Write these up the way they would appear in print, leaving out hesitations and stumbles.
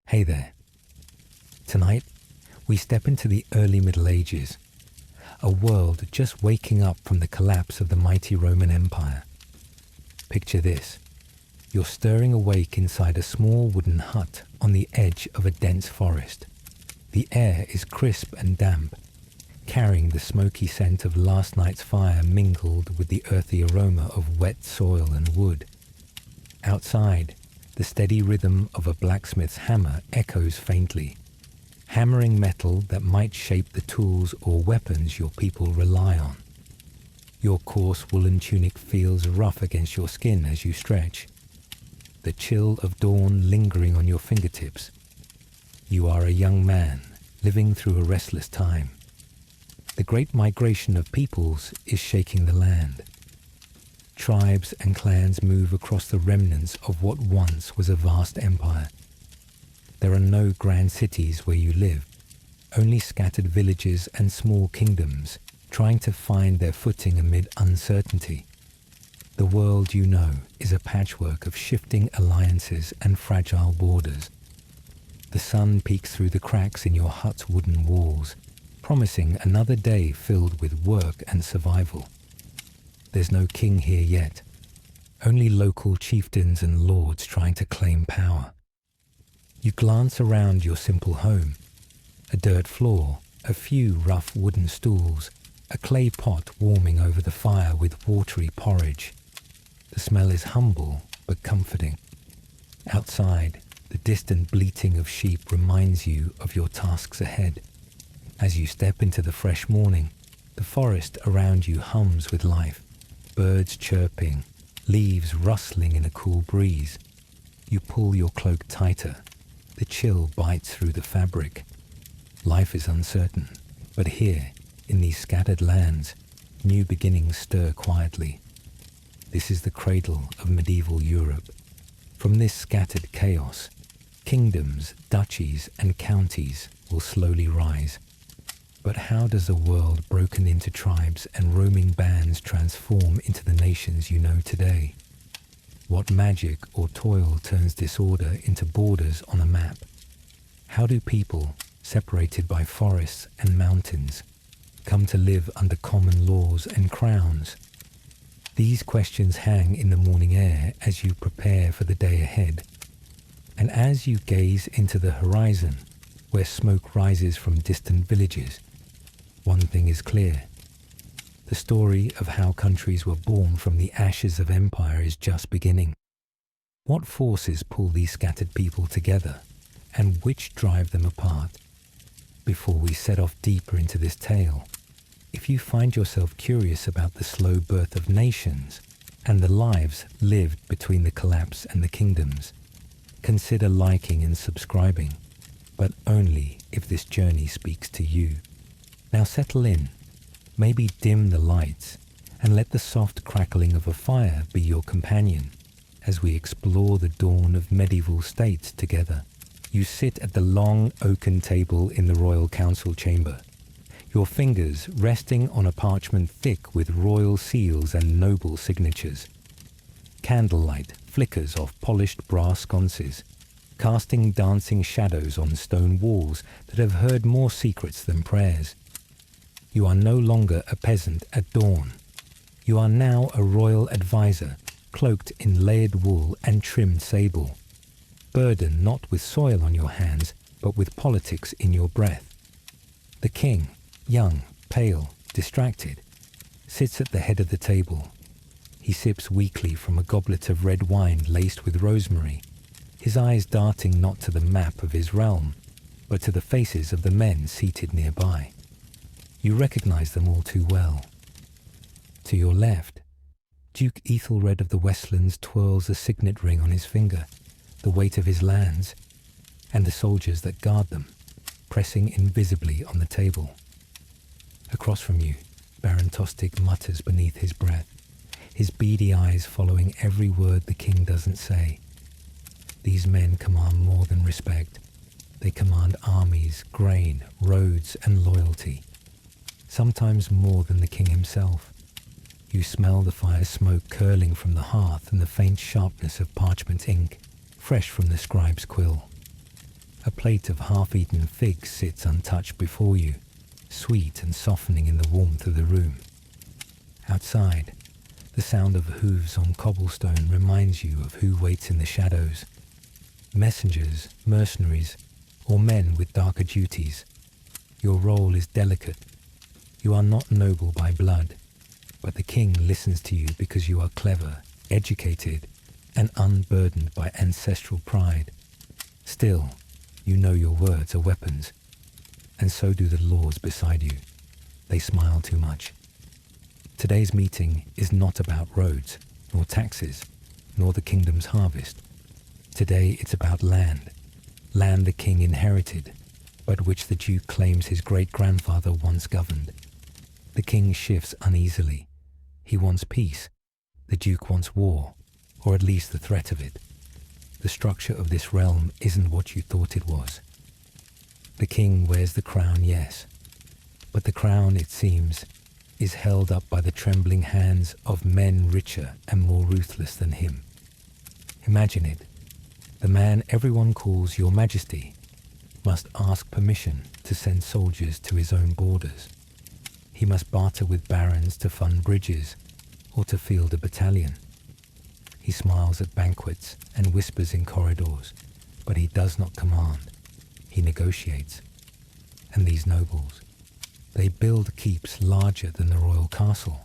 Hey there. Tonight, we step into the early Middle Ages, a world just waking up from the collapse of the mighty Roman Empire. Picture this. You're stirring awake inside a small wooden hut on the edge of a dense forest. The air is crisp and damp, carrying the smoky scent of last night's fire mingled with the earthy aroma of wet soil and wood. Outside, the steady rhythm of a blacksmith's hammer echoes faintly, hammering metal that might shape the tools or weapons your people rely on. Your coarse woolen tunic feels rough against your skin as you stretch, the chill of dawn lingering on your fingertips. You are a young man living through a restless time. The great migration of peoples is shaking the land. Tribes and clans move across the remnants of what once was a vast empire. There are no grand cities where you live, only scattered villages and small kingdoms trying to find their footing amid uncertainty. The world you know is a patchwork of shifting alliances and fragile borders. The sun peeks through the cracks in your hut's wooden walls, promising another day filled with work and survival. There's no king here yet, only local chieftains and lords trying to claim power. You glance around your simple home, a dirt floor, a few rough wooden stools, a clay pot warming over the fire with watery porridge. The smell is humble but comforting. Outside, the distant bleating of sheep reminds you of your tasks ahead. As you step into the fresh morning, the forest around you hums with life. Birds chirping, leaves rustling in a cool breeze. You pull your cloak tighter. The chill bites through the fabric. Life is uncertain, but here, in these scattered lands, new beginnings stir quietly. This is the cradle of medieval Europe. From this scattered chaos, kingdoms, duchies, and counties will slowly rise. But how does a world broken into tribes and roaming bands transform into the nations you know today? What magic or toil turns disorder into borders on a map? How do people, separated by forests and mountains, come to live under common laws and crowns? These questions hang in the morning air as you prepare for the day ahead. And as you gaze into the horizon, where smoke rises from distant villages, one thing is clear. The story of how countries were born from the ashes of empire is just beginning. What forces pull these scattered people together, and which drive them apart? Before we set off deeper into this tale, if you find yourself curious about the slow birth of nations and the lives lived between the collapse and the kingdoms, consider liking and subscribing, but only if this journey speaks to you. Now settle in, maybe dim the lights, and let the soft crackling of a fire be your companion as we explore the dawn of medieval states together. You sit at the long oaken table in the royal council chamber, your fingers resting on a parchment thick with royal seals and noble signatures. Candlelight flickers off polished brass sconces, casting dancing shadows on stone walls that have heard more secrets than prayers. You are no longer a peasant at dawn. You are now a royal advisor, cloaked in layered wool and trimmed sable, burdened not with soil on your hands, but with politics in your breath. The king, young, pale, distracted, sits at the head of the table. He sips weakly from a goblet of red wine laced with rosemary, his eyes darting not to the map of his realm, but to the faces of the men seated nearby. You recognize them all too well. To your left, Duke Ethelred of the Westlands twirls a signet ring on his finger, the weight of his lands, and the soldiers that guard them, pressing invisibly on the table. Across from you, Baron Tostig mutters beneath his breath, his beady eyes following every word the king doesn't say. These men command more than respect. They command armies, grain, roads, and loyalty. Sometimes more than the king himself. You smell the fire smoke curling from the hearth and the faint sharpness of parchment ink, fresh from the scribe's quill. A plate of half-eaten figs sits untouched before you, sweet and softening in the warmth of the room. Outside, the sound of hooves on cobblestone reminds you of who waits in the shadows. Messengers, mercenaries, or men with darker duties. Your role is delicate. You are not noble by blood, but the king listens to you because you are clever, educated, and unburdened by ancestral pride. Still, you know your words are weapons, and so do the lords beside you. They smile too much. Today's meeting is not about roads, nor taxes, nor the kingdom's harvest. Today it's about land. Land the king inherited, but which the duke claims his great-grandfather once governed. The king shifts uneasily. He wants peace. The duke wants war, or at least the threat of it. The structure of this realm isn't what you thought it was. The king wears the crown, yes, but the crown, it seems, is held up by the trembling hands of men richer and more ruthless than him. Imagine it. The man everyone calls Your Majesty must ask permission to send soldiers to his own borders. He must barter with barons to fund bridges or to field a battalion. He smiles at banquets and whispers in corridors, but he does not command. He negotiates. And these nobles, they build keeps larger than the royal castle.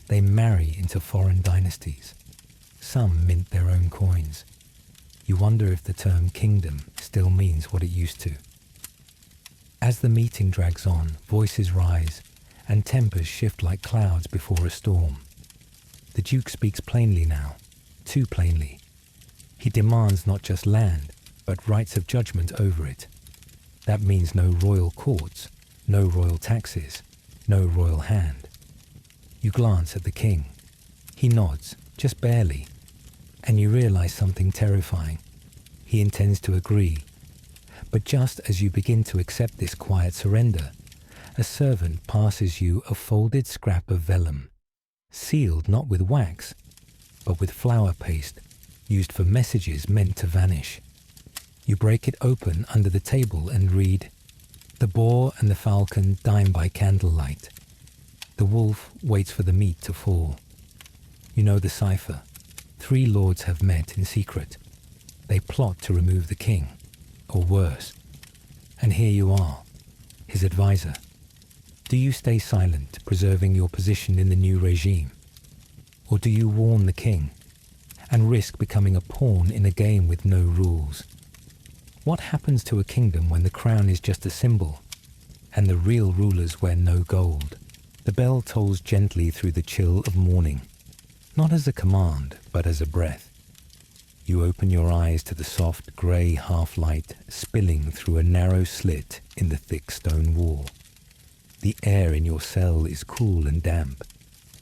They marry into foreign dynasties. Some mint their own coins. You wonder if the term kingdom still means what it used to. As the meeting drags on, voices rise, and tempers shift like clouds before a storm. The duke speaks plainly now, too plainly. He demands not just land, but rights of judgment over it. That means no royal courts, no royal taxes, no royal hand. You glance at the king. He nods, just barely, and you realize something terrifying. He intends to agree. But just as you begin to accept this quiet surrender, a servant passes you a folded scrap of vellum, sealed not with wax, but with flour paste, used for messages meant to vanish. You break it open under the table and read, "The boar and the falcon dine by candlelight. The wolf waits for the meat to fall." You know the cipher. 3 lords have met in secret. They plot to remove the king, or worse. And here you are, his advisor. Do you stay silent, preserving your position in the new regime? Or do you warn the king, and risk becoming a pawn in a game with no rules? What happens to a kingdom when the crown is just a symbol, and the real rulers wear no gold? The bell tolls gently through the chill of morning, not as a command, but as a breath. You open your eyes to the soft grey half-light spilling through a narrow slit in the thick stone wall. The air in your cell is cool and damp,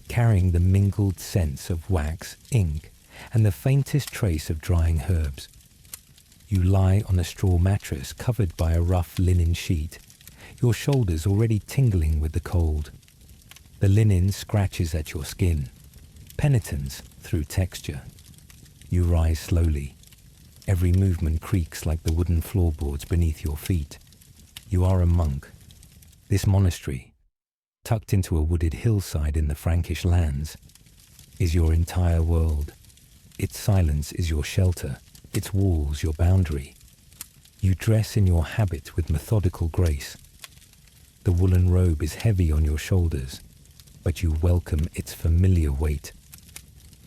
carrying the mingled scents of wax, ink, and the faintest trace of drying herbs. You lie on a straw mattress covered by a rough linen sheet, your shoulders already tingling with the cold. The linen scratches at your skin, penitence through texture. You rise slowly. Every movement creaks like the wooden floorboards beneath your feet. You are a monk. This monastery, tucked into a wooded hillside in the Frankish lands, is your entire world. Its silence is your shelter, its walls your boundary. You dress in your habit with methodical grace. The woolen robe is heavy on your shoulders, but you welcome its familiar weight.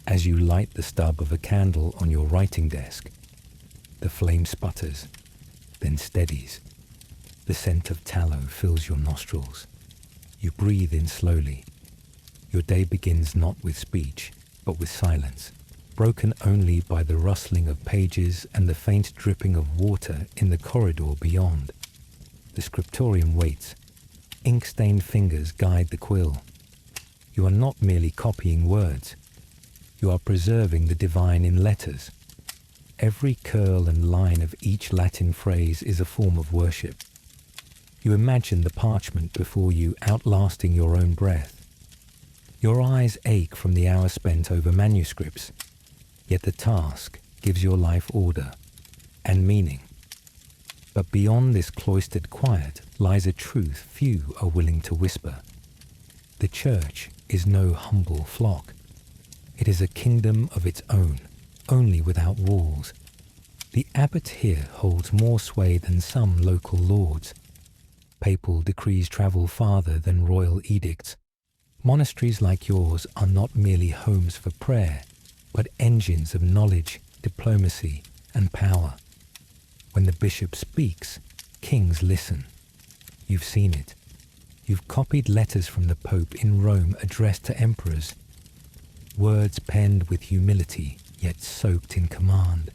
As you light the stub of a candle on your writing desk, the flame sputters, then steadies. The scent of tallow fills your nostrils. You breathe in slowly. Your day begins not with speech, but with silence, broken only by the rustling of pages and the faint dripping of water in the corridor beyond. The scriptorium waits. Ink-stained fingers guide the quill. You are not merely copying words. You are preserving the divine in letters. Every curl and line of each Latin phrase is a form of worship. You imagine the parchment before you outlasting your own breath. Your eyes ache from the hours spent over manuscripts, yet the task gives your life order and meaning. But beyond this cloistered quiet lies a truth few are willing to whisper. The church is no humble flock. It is a kingdom of its own, only without walls. The abbot here holds more sway than some local lords. Papal decrees travel farther than royal edicts. Monasteries like yours are not merely homes for prayer, but engines of knowledge, diplomacy, and power. When the bishop speaks, kings listen. You've seen it. You've copied letters from the Pope in Rome addressed to emperors. Words penned with humility, yet soaked in command.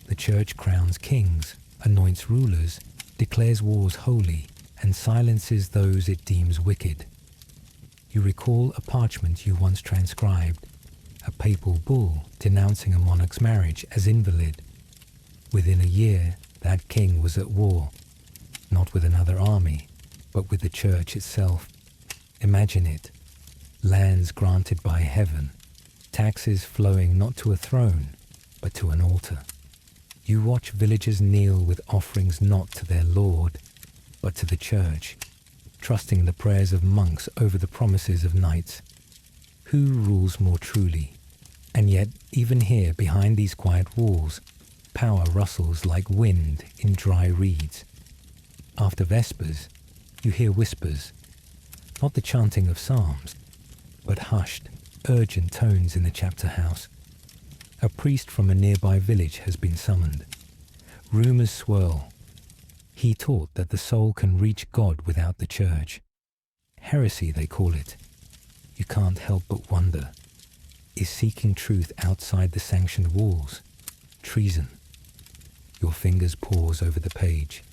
The Church crowns kings, anoints rulers, declares wars holy, and silences those it deems wicked. You recall a parchment you once transcribed, a papal bull denouncing a monarch's marriage as invalid. Within a year, that king was at war, not with another army, but with the Church itself. Imagine it. Lands granted by heaven, taxes flowing not to a throne, but to an altar. You watch villagers kneel with offerings not to their Lord, but to the Church, trusting the prayers of monks over the promises of knights. Who rules more truly? And yet, even here, behind these quiet walls, power rustles like wind in dry reeds. After Vespers, you hear whispers, not the chanting of psalms, but hushed, urgent tones in the chapter house. A priest from a nearby village has been summoned. Rumors swirl. He taught that the soul can reach God without the Church. Heresy, they call it. You can't help but wonder, is seeking truth outside the sanctioned walls treason? Your fingers pause over the page.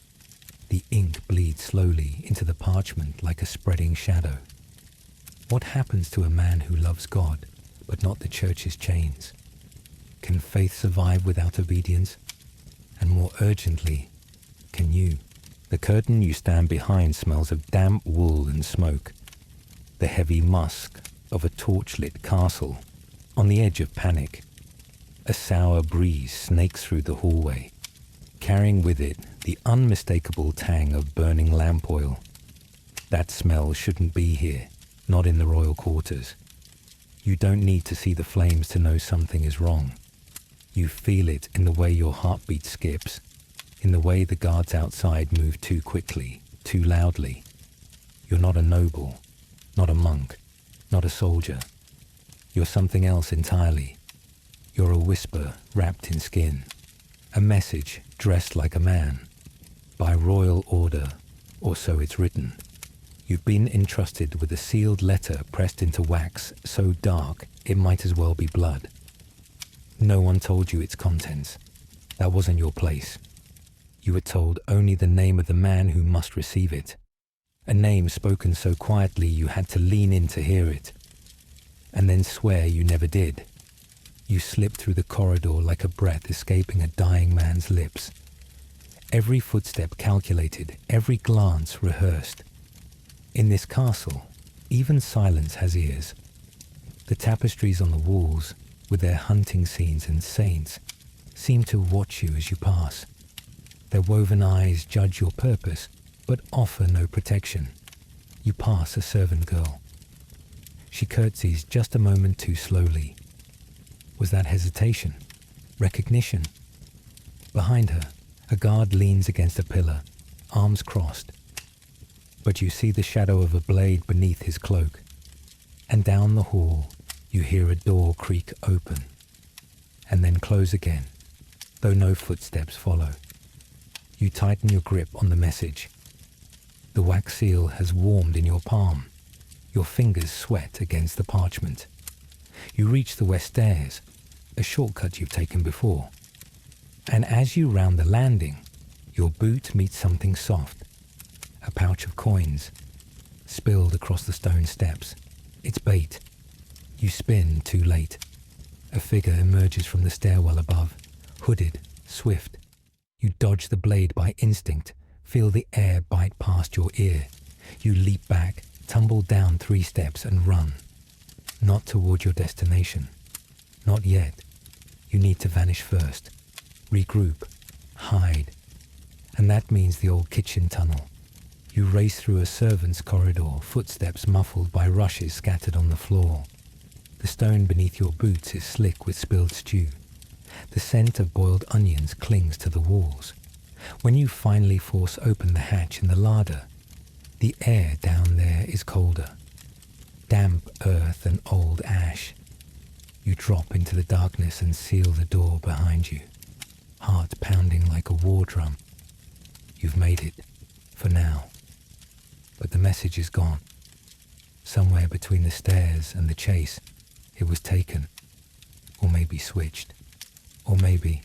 The ink bleeds slowly into the parchment like a spreading shadow. What happens to a man who loves God, but not the Church's chains? Can faith survive without obedience? And more urgently, can you? The curtain you stand behind smells of damp wool and smoke, the heavy musk of a torch-lit castle on the edge of panic. A sour breeze snakes through the hallway, carrying with it the unmistakable tang of burning lamp oil. That smell shouldn't be here, not in the royal quarters. You don't need to see the flames to know something is wrong. You feel it in the way your heartbeat skips, in the way the guards outside move too quickly, too loudly. You're not a noble, not a monk, not a soldier. You're something else entirely. You're a whisper wrapped in skin, a message dressed like a man, by royal order, or so it's written. You've been entrusted with a sealed letter pressed into wax so dark it might as well be blood. No one told you its contents. That wasn't your place. You were told only the name of the man who must receive it, a name spoken so quietly you had to lean in to hear it, and then swear you never did. You slipped through the corridor like a breath escaping a dying man's lips. Every footstep calculated, every glance rehearsed. In this castle, even silence has ears. The tapestries on the walls, with their hunting scenes and saints, seem to watch you as you pass. Their woven eyes judge your purpose, but offer no protection. You pass a servant girl. She curtsies just a moment too slowly. Was that hesitation? Recognition? Behind her, a guard leans against a pillar, arms crossed. But you see the shadow of a blade beneath his cloak. And down the hall, you hear a door creak open, and then close again, though no footsteps follow. You tighten your grip on the message. The wax seal has warmed in your palm. Your fingers sweat against the parchment. You reach the west stairs, a shortcut you've taken before. And as you round the landing, your boot meets something soft. A pouch of coins, spilled across the stone steps. It's bait. You spin too late. A figure emerges from the stairwell above, hooded, swift. You dodge the blade by instinct, feel the air bite past your ear. You leap back, tumble down 3 steps and run. Not toward your destination. Not yet. You need to vanish first. Regroup. Hide. And that means the old kitchen tunnel. You race through a servant's corridor, footsteps muffled by rushes scattered on the floor. The stone beneath your boots is slick with spilled stew. The scent of boiled onions clings to the walls. When you finally force open the hatch in the larder, the air down there is colder. Damp earth and old ash. You drop into the darkness and seal the door behind you, heart pounding like a war drum. You've made it, for now. But the message is gone. Somewhere between the stairs and the chase, it was taken, or maybe switched, or maybe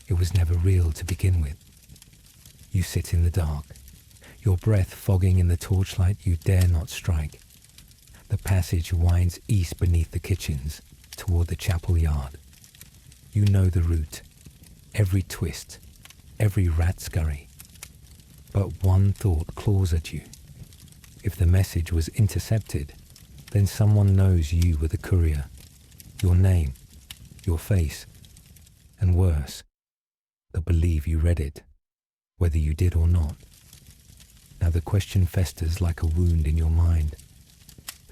it was never real to begin with. You sit in the dark, your breath fogging in the torchlight you dare not strike. The passage winds east beneath the kitchens, toward the chapel yard. You know the route, every twist, every rat scurry. But one thought claws at you. If the message was intercepted, then someone knows you were the courier. Your name, your face, and worse, they'll believe you read it, whether you did or not. Now the question festers like a wound in your mind.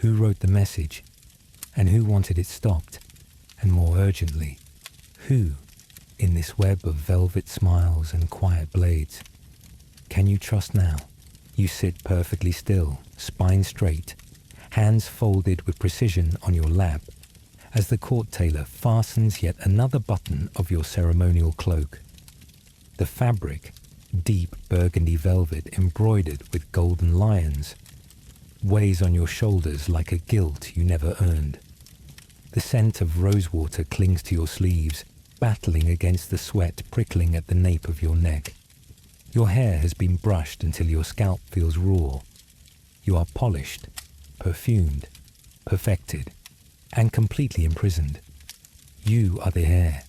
Who wrote the message? And who wanted it stopped? And more urgently, who, in this web of velvet smiles and quiet blades? Can you trust now? You sit perfectly still, spine straight, hands folded with precision on your lap, as the court tailor fastens yet another button of your ceremonial cloak. The fabric, deep burgundy velvet embroidered with golden lions, weighs on your shoulders like a guilt you never earned. The scent of rosewater clings to your sleeves, battling against the sweat prickling at the nape of your neck. Your hair has been brushed until your scalp feels raw. You are polished, perfumed, perfected, and completely imprisoned. You are the heir,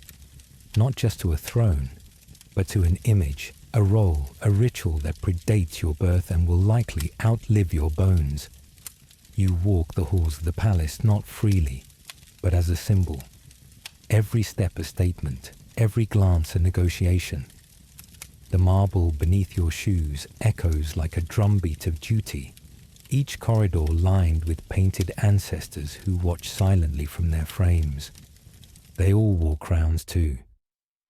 not just to a throne, but to an image, a role, a ritual that predates your birth and will likely outlive your bones. You walk the halls of the palace not freely, but as a symbol. Every step a statement, every glance a negotiation. The marble beneath your shoes echoes like a drumbeat of duty, each corridor lined with painted ancestors who watch silently from their frames. They all wore crowns too,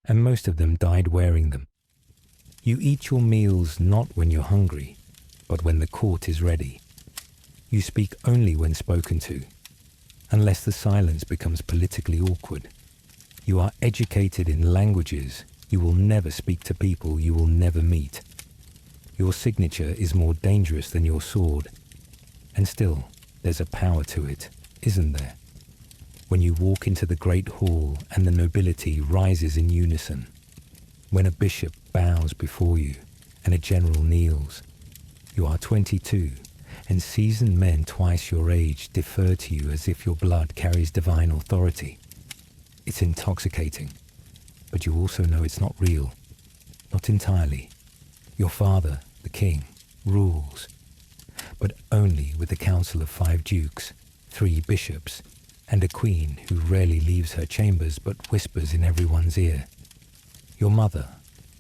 and most of them died wearing them. You eat your meals not when you're hungry, but when the court is ready. You speak only when spoken to, unless the silence becomes politically awkward. You are educated in languages you will never speak to people you will never meet. Your signature is more dangerous than your sword. And still, there's a power to it, isn't there? When you walk into the great hall and the nobility rises in unison. When a bishop bows before you and a general kneels. You are 22, and seasoned men twice your age defer to you as if your blood carries divine authority. It's intoxicating. But you also know it's not real. Not entirely. Your father, the king, rules. But only with the council of 5 dukes, 3 bishops, and a queen who rarely leaves her chambers but whispers in everyone's ear. Your mother,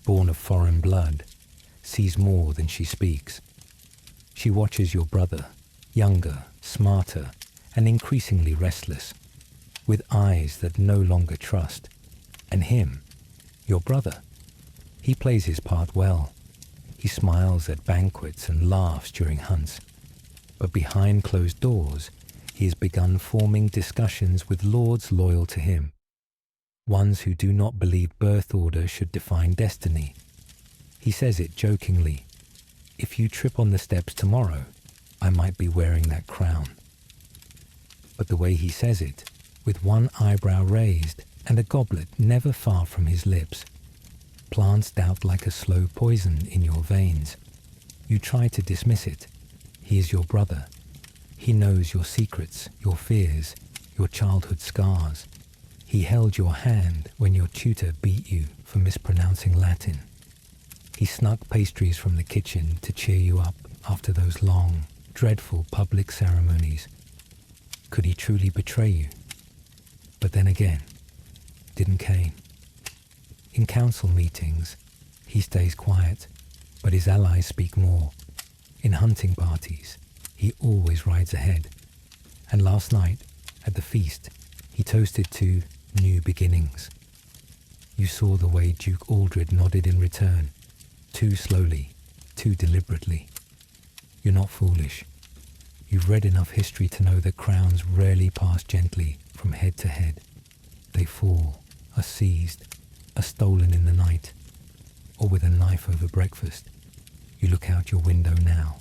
born of foreign blood, sees more than she speaks. She watches your brother, younger, smarter, and increasingly restless, with eyes that no longer trust. And him, your brother, he plays his part well. He smiles at banquets and laughs during hunts. But behind closed doors, he has begun forming discussions with lords loyal to him, ones who do not believe birth order should define destiny. He says it jokingly, "If you trip on the steps tomorrow, I might be wearing that crown." But the way he says it, with one eyebrow raised, and a goblet never far from his lips, plants doubt like a slow poison in your veins. You try to dismiss it. He is your brother. He knows your secrets, your fears, your childhood scars. He held your hand when your tutor beat you for mispronouncing Latin. He snuck pastries from the kitchen to cheer you up after those long, dreadful public ceremonies. Could he truly betray you? But then again, didn't Cain? In council meetings, He stays quiet, but his allies speak more. In hunting parties, he always rides ahead. And last night, at the feast, he toasted to new beginnings. You saw the way Duke Aldred nodded in return, too slowly, too deliberately. You're not foolish. You've read enough history to know that crowns rarely pass gently from head to head. They fall, are seized, are stolen in the night, or with a knife over breakfast. You look out your window now,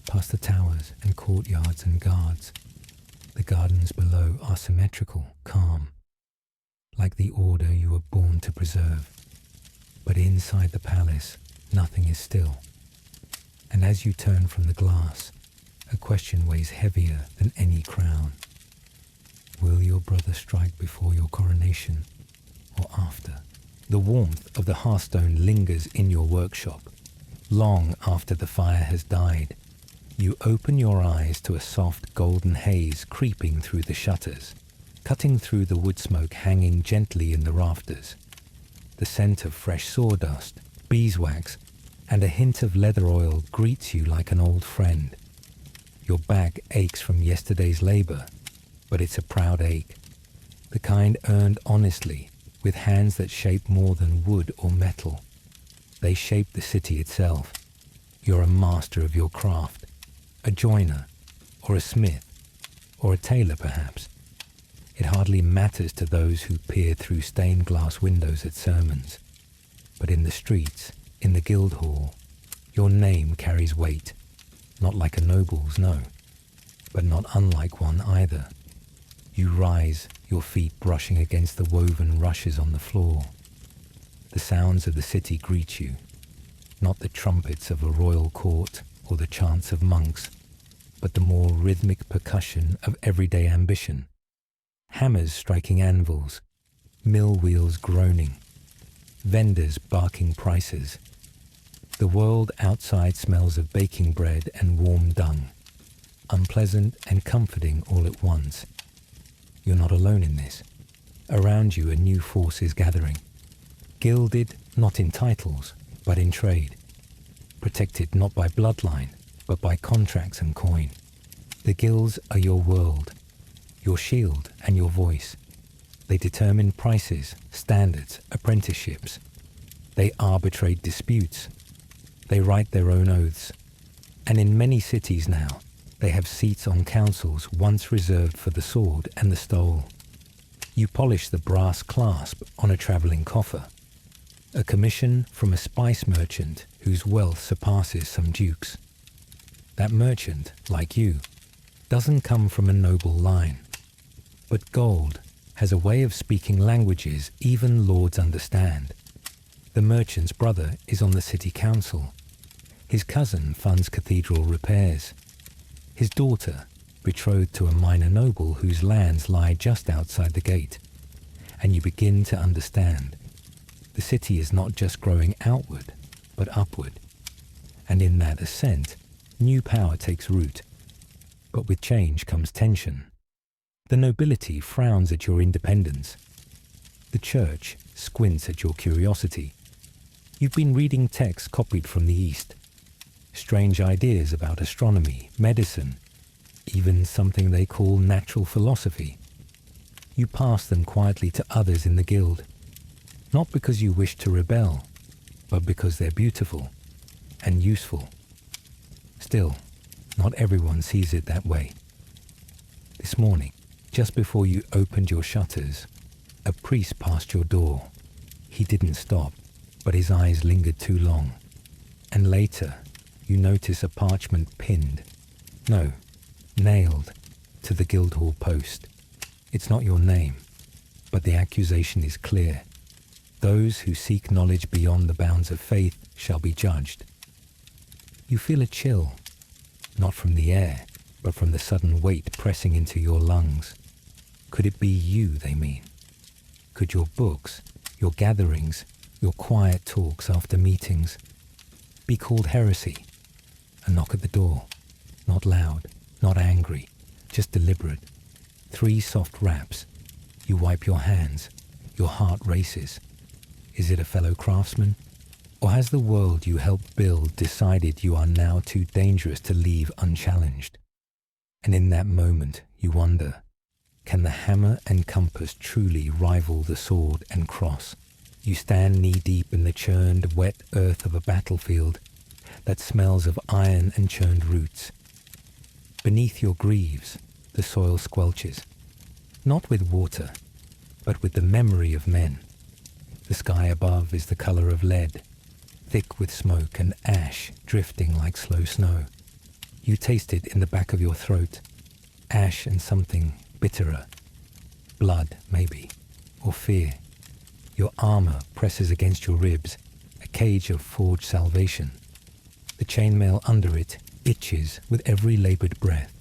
past the towers and courtyards and guards. The gardens below are symmetrical, calm, like the order you were born to preserve. But inside the palace, nothing is still. And as you turn from the glass, a question weighs heavier than any crown. Will your brother strike before your coronation, or after? The warmth of the hearthstone lingers in your workshop. Long after the fire has died, you open your eyes to a soft golden haze creeping through the shutters, cutting through the wood smoke hanging gently in the rafters. The scent of fresh sawdust, beeswax, and a hint of leather oil greets you like an old friend. Your back aches from yesterday's labor, but it's a proud ache, the kind earned honestly, with hands that shape more than wood or metal. They shape the city itself. You're a master of your craft, a joiner, or a smith, or a tailor perhaps. It hardly matters to those who peer through stained glass windows at sermons. But in the streets, in the Guildhall, your name carries weight, not like a noble's, no, but not unlike one either. You rise, your feet brushing against the woven rushes on the floor. The sounds of the city greet you, not the trumpets of a royal court or the chants of monks, but the more rhythmic percussion of everyday ambition. Hammers striking anvils, mill wheels groaning, vendors barking prices. The world outside smells of baking bread and warm dung, unpleasant and comforting all at once. You're not alone in this. Around you a new force is gathering, gilded not in titles, but in trade, protected not by bloodline, but by contracts and coin. The guilds are your world, your shield and your voice. They determine prices, standards, apprenticeships. They arbitrate disputes. They write their own oaths. And in many cities now, they have seats on councils once reserved for the sword and the stole. You polish the brass clasp on a travelling coffer, a commission from a spice merchant whose wealth surpasses some dukes. That merchant, like you, doesn't come from a noble line. But gold has a way of speaking languages even lords understand. The merchant's brother is on the city council. His cousin funds cathedral repairs. His daughter, betrothed to a minor noble whose lands lie just outside the gate. And you begin to understand. The city is not just growing outward, but upward. And in that ascent, new power takes root. But with change comes tension. The nobility frowns at your independence. The church squints at your curiosity. You've been reading texts copied from the East. Strange ideas about astronomy, medicine, even something they call natural philosophy. You pass them quietly to others in the guild, not because you wish to rebel, but because they're beautiful and useful. Still, not everyone sees it that way. This morning, just before you opened your shutters, a priest passed your door. He didn't stop, but his eyes lingered too long. And later, you notice a parchment pinned, no, nailed, to the Guildhall post. It's not your name, but the accusation is clear. Those who seek knowledge beyond the bounds of faith shall be judged. You feel a chill, not from the air, but from the sudden weight pressing into your lungs. Could it be you they mean? Could your books, your gatherings, your quiet talks after meetings be called heresy? A knock at the door, not loud, not angry, just deliberate. 3 soft raps. You wipe your hands. Your heart races. Is it a fellow craftsman? Or has the world you helped build decided you are now too dangerous to leave unchallenged? And in that moment, you wonder, can the hammer and compass truly rival the sword and cross? You stand knee-deep in the churned, wet earth of a battlefield that smells of iron and churned roots. Beneath your greaves, the soil squelches, not with water, but with the memory of men. The sky above is the color of lead, thick with smoke and ash drifting like slow snow. You taste it in the back of your throat, ash and something bitterer, blood maybe, or fear. Your armor presses against your ribs, a cage of forged salvation. The chainmail under it itches with every labored breath.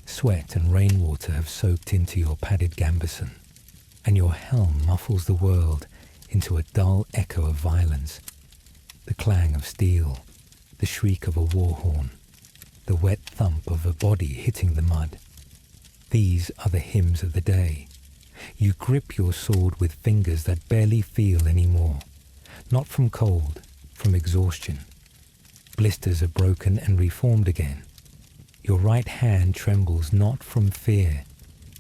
Sweat and rainwater have soaked into your padded gambeson, and your helm muffles the world into a dull echo of violence. The clang of steel, the shriek of a war horn, the wet thump of a body hitting the mud. These are the hymns of the day. You grip your sword with fingers that barely feel anymore, not from cold, from exhaustion. Blisters are broken and reformed again. Your right hand trembles not from fear,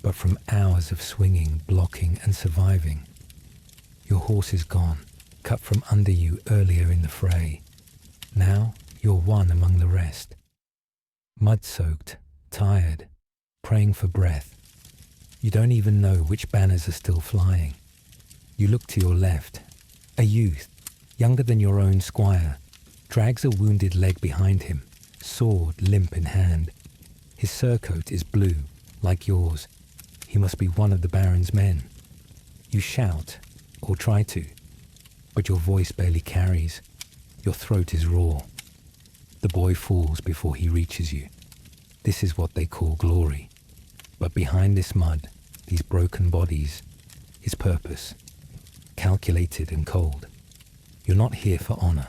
but from hours of swinging, blocking, and surviving. Your horse is gone, cut from under you earlier in the fray. Now you're one among the rest. Mud-soaked, tired, praying for breath. You don't even know which banners are still flying. You look to your left. A youth, younger than your own squire, drags a wounded leg behind him, sword limp in hand. His surcoat is blue, like yours. He must be one of the Baron's men. You shout, or try to, but your voice barely carries. Your throat is raw. The boy falls before he reaches you. This is what they call glory. But behind this mud, these broken bodies, is purpose, calculated and cold. You're not here for honor.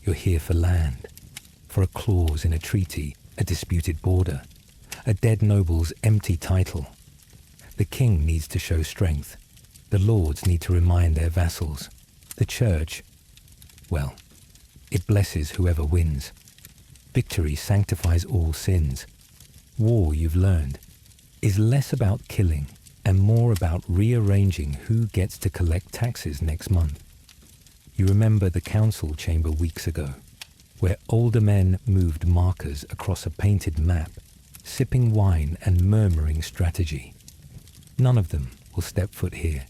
You're here for land, for a clause in a treaty, a disputed border, a dead noble's empty title. The king needs to show strength. The lords need to remind their vassals. The church, well, it blesses whoever wins. Victory sanctifies all sins. War, you've learned, is less about killing and more about rearranging who gets to collect taxes next month. You remember the council chamber weeks ago, where older men moved markers across a painted map, sipping wine and murmuring strategy. None of them will step foot here,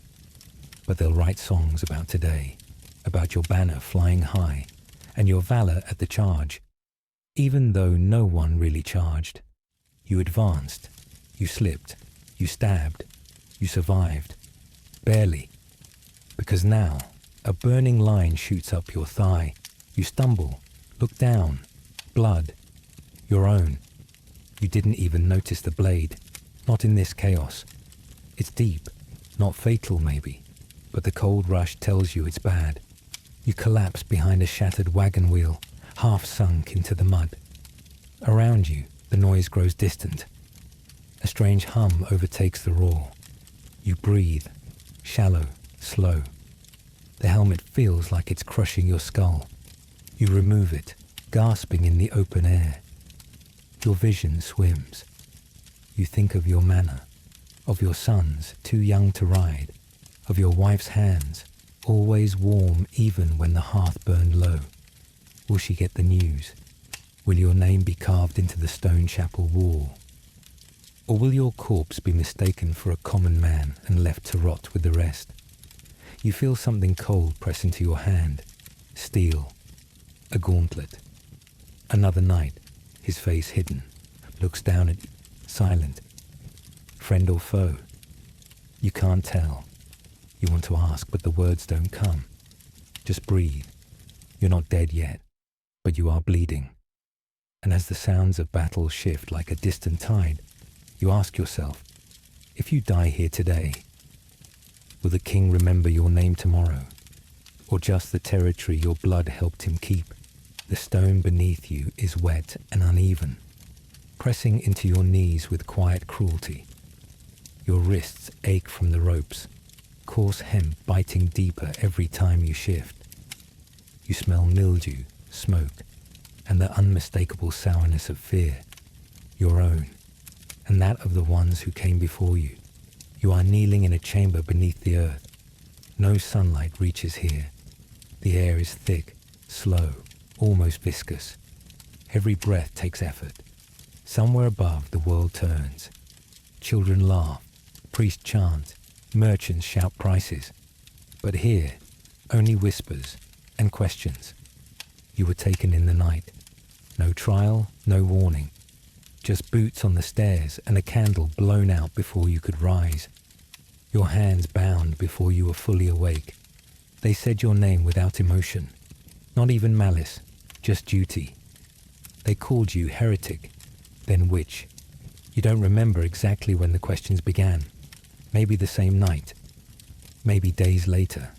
but they'll write songs about today, about your banner flying high and your valor at the charge. Even though no one really charged, you advanced, you slipped, you stabbed, you survived. Barely. Because now, a burning line shoots up your thigh. You stumble, look down, blood, your own. You didn't even notice the blade, not in this chaos. It's deep, not fatal maybe, but the cold rush tells you it's bad. You collapse behind a shattered wagon wheel, half sunk into the mud. Around you, the noise grows distant. A strange hum overtakes the roar. You breathe, shallow, slow. The helmet feels like it's crushing your skull. You remove it, gasping in the open air. Your vision swims. You think of your manor, of your sons too young to ride, of your wife's hands, always warm even when the hearth burned low. Will she get the news? Will your name be carved into the stone chapel wall? Or will your corpse be mistaken for a common man and left to rot with the rest? You feel something cold press into your hand. Steel. A gauntlet. Another knight, his face hidden, looks down at you, silent. Friend or foe? You can't tell. You want to ask, but the words don't come. Just breathe. You're not dead yet, but you are bleeding. And as the sounds of battle shift like a distant tide, you ask yourself, if you die here today, will the king remember your name tomorrow? Or just the territory your blood helped him keep? The stone beneath you is wet and uneven, pressing into your knees with quiet cruelty. Your wrists ache from the ropes, coarse hemp biting deeper every time you shift. You smell mildew, smoke, and the unmistakable sourness of fear, your own, and that of the ones who came before you. You are kneeling in a chamber beneath the earth. No sunlight reaches here. The air is thick, slow, almost viscous. Every breath takes effort. Somewhere above, the world turns. Children laugh, priests chant, merchants shout prices. But here, only whispers and questions. You were taken in the night. No trial, no warning. Just boots on the stairs and a candle blown out before you could rise. Your hands bound before you were fully awake. They said your name without emotion. Not even malice, just duty. They called you heretic, then witch. You don't remember exactly when the questions began. Maybe the same night. Maybe days later.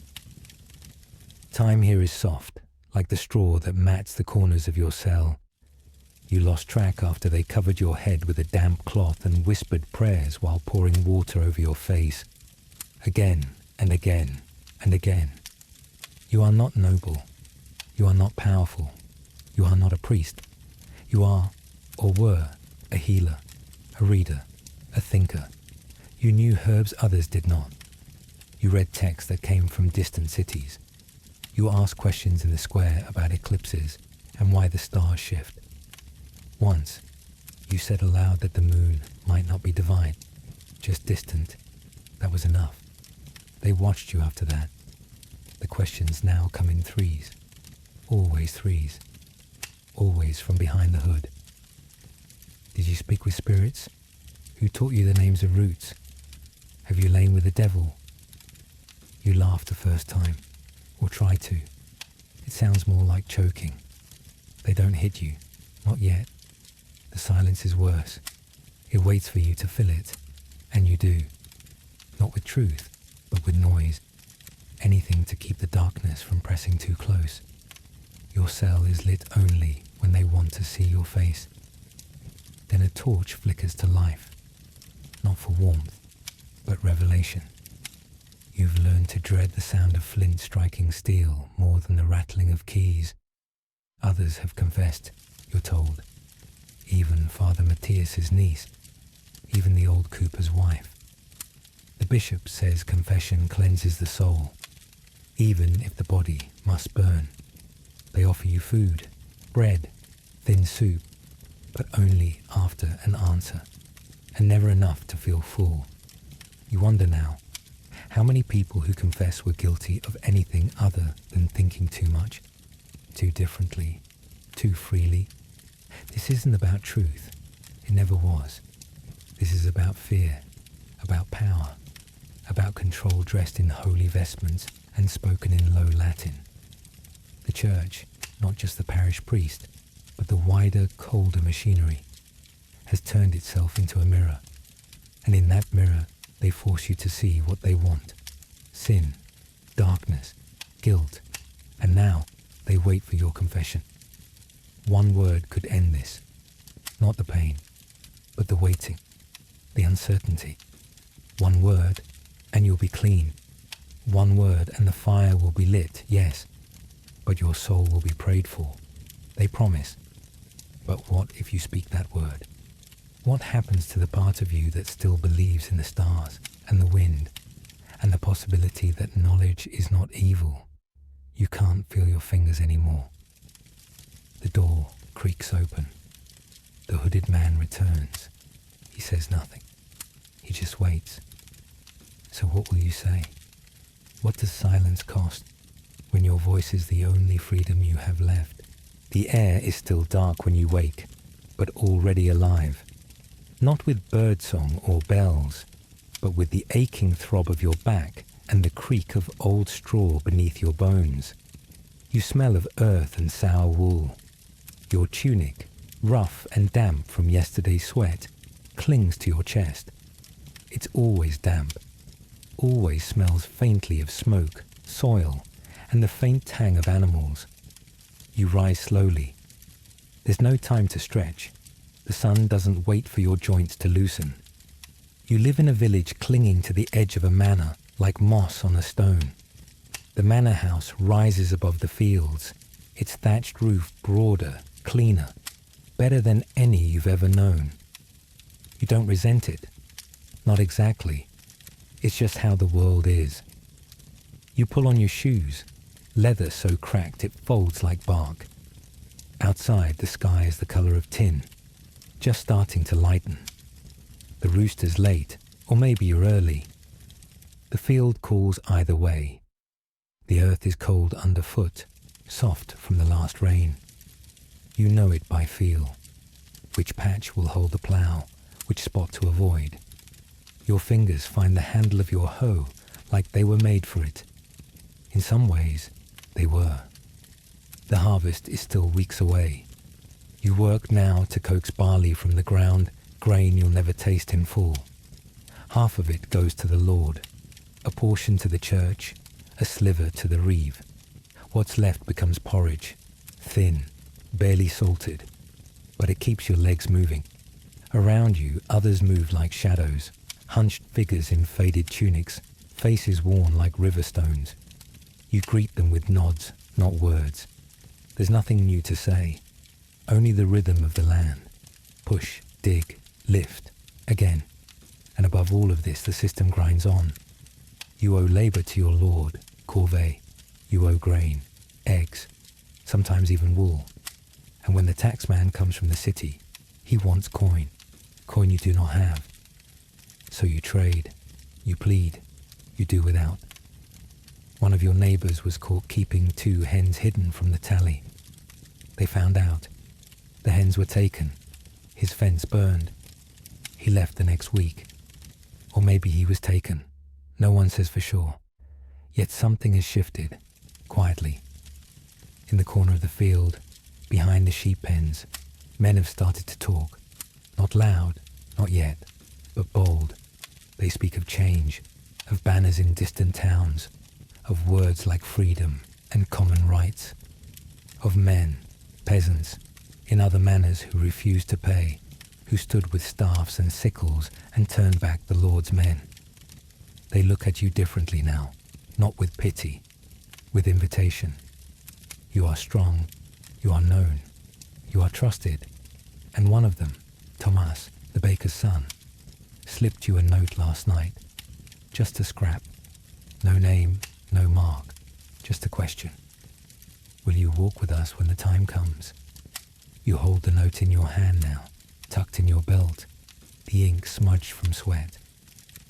Time here is soft, like the straw that mats the corners of your cell. You lost track after they covered your head with a damp cloth and whispered prayers while pouring water over your face. Again and again and again. You are not noble. You are not powerful. You are not a priest. You are, or were, a healer, a reader, a thinker. You knew herbs others did not. You read texts that came from distant cities. You asked questions in the square about eclipses and why the stars shift. Once, you said aloud that the moon might not be divine, just distant. That was enough. They watched you after that. The questions now come in threes. Always threes. Always from behind the hood. Did you speak with spirits? Who taught you the names of roots? Have you lain with the devil? You laughed the first time, or tried to. It sounds more like choking. They don't hit you, not yet. The silence is worse. It waits for you to fill it, and you do. Not with truth, but with noise. Anything to keep the darkness from pressing too close. Your cell is lit only when they want to see your face. Then a torch flickers to life, not for warmth, but revelation. You've learned to dread the sound of flint striking steel more than the rattling of keys. Others have confessed, you're told. Even Father Matthias's niece, even the old cooper's wife. The bishop says confession cleanses the soul, even if the body must burn. They offer you food, bread, thin soup, but only after an answer, and never enough to feel full. You wonder now, how many people who confess were guilty of anything other than thinking too much, too differently, too freely? This isn't about truth. It never was. This is about fear, about power, about control dressed in holy vestments and spoken in low Latin. The church, not just the parish priest, but the wider, colder machinery, has turned itself into a mirror. And in that mirror, they force you to see what they want. Sin, darkness, guilt. And now, they wait for your confession. One word could end this. Not the pain, but the waiting, the uncertainty. One word, and you'll be clean. One word, and the fire will be lit, yes. But your soul will be prayed for. They promise. But what if you speak that word? What happens to the part of you that still believes in the stars and the wind and the possibility that knowledge is not evil? You can't feel your fingers anymore. The door creaks open. The hooded man returns. He says nothing. He just waits. So what will you say? What does silence cost when your voice is the only freedom you have left? The air is still dark when you wake, but already alive. Not with birdsong or bells, but with the aching throb of your back and the creak of old straw beneath your bones. You smell of earth and sour wool. Your tunic, rough and damp from yesterday's sweat, clings to your chest. It's always damp, always smells faintly of smoke, soil, and the faint tang of animals. You rise slowly. There's no time to stretch. The sun doesn't wait for your joints to loosen. You live in a village clinging to the edge of a manor like moss on a stone. The manor house rises above the fields, its thatched roof broader, cleaner, better than any you've ever known. You don't resent it. Not exactly. It's just how the world is. You pull on your shoes, leather so cracked it folds like bark. Outside, the sky is the colour of tin, just starting to lighten. The rooster's late, or maybe you're early. The field calls either way. The earth is cold underfoot, soft from the last rain. You know it by feel. Which patch will hold the plough, which spot to avoid. Your fingers find the handle of your hoe like they were made for it. In some ways, they were. The harvest is still weeks away. You work now to coax barley from the ground, grain you'll never taste in full. Half of it goes to the Lord, a portion to the church, a sliver to the reeve. What's left becomes porridge, thin, barely salted, but it keeps your legs moving. Around you, others move like shadows, hunched figures in faded tunics, faces worn like river stones. You greet them with nods, not words. There's nothing new to say, only the rhythm of the land. Push, dig, lift, again. And above all of this, the system grinds on. You owe labour to your lord, corvée. You owe grain, eggs, sometimes even wool. And when the taxman comes from the city, he wants coin you do not have. So you trade, you plead, you do without. One of your neighbours was caught keeping 2 hens hidden from the tally. They found out. The hens were taken. His fence burned. He left the next week. Or maybe he was taken. No one says for sure. Yet something has shifted, quietly. In the corner of the field, behind the sheep pens, men have started to talk. Not loud, not yet, but bold. They speak of change, of banners in distant towns, of words like freedom and common rights, of men, peasants, in other manners who refused to pay, who stood with staffs and sickles and turned back the Lord's men. They look at you differently now, not with pity, with invitation. You are strong, you are known, you are trusted, and one of them, Thomas, the baker's son, slipped you a note last night, just a scrap, no name, no mark, just a question. Will you walk with us when the time comes? You hold the note in your hand now, tucked in your belt, the ink smudged from sweat.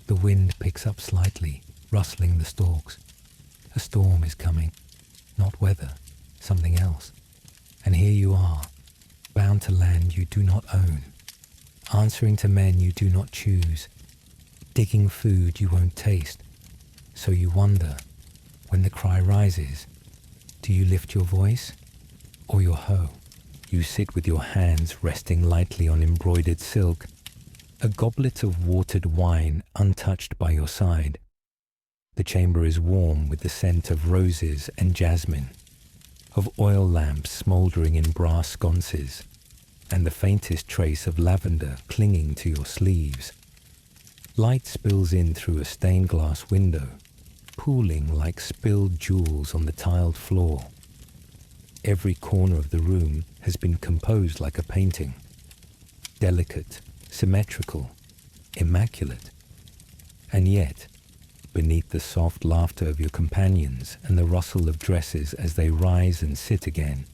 The wind picks up slightly, rustling the stalks. A storm is coming, not weather, something else. And here you are, bound to land you do not own, answering to men you do not choose, digging food you won't taste. So you wonder, when the cry rises, do you lift your voice or your hoe? You sit with your hands resting lightly on embroidered silk, a goblet of watered wine untouched by your side. The chamber is warm with the scent of roses and jasmine, of oil lamps smouldering in brass sconces, and the faintest trace of lavender clinging to your sleeves. Light spills in through a stained glass window, pooling like spilled jewels on the tiled floor. Every corner of the room has been composed like a painting, delicate, symmetrical, immaculate. And yet, beneath the soft laughter of your companions and the rustle of dresses as they rise and sit again,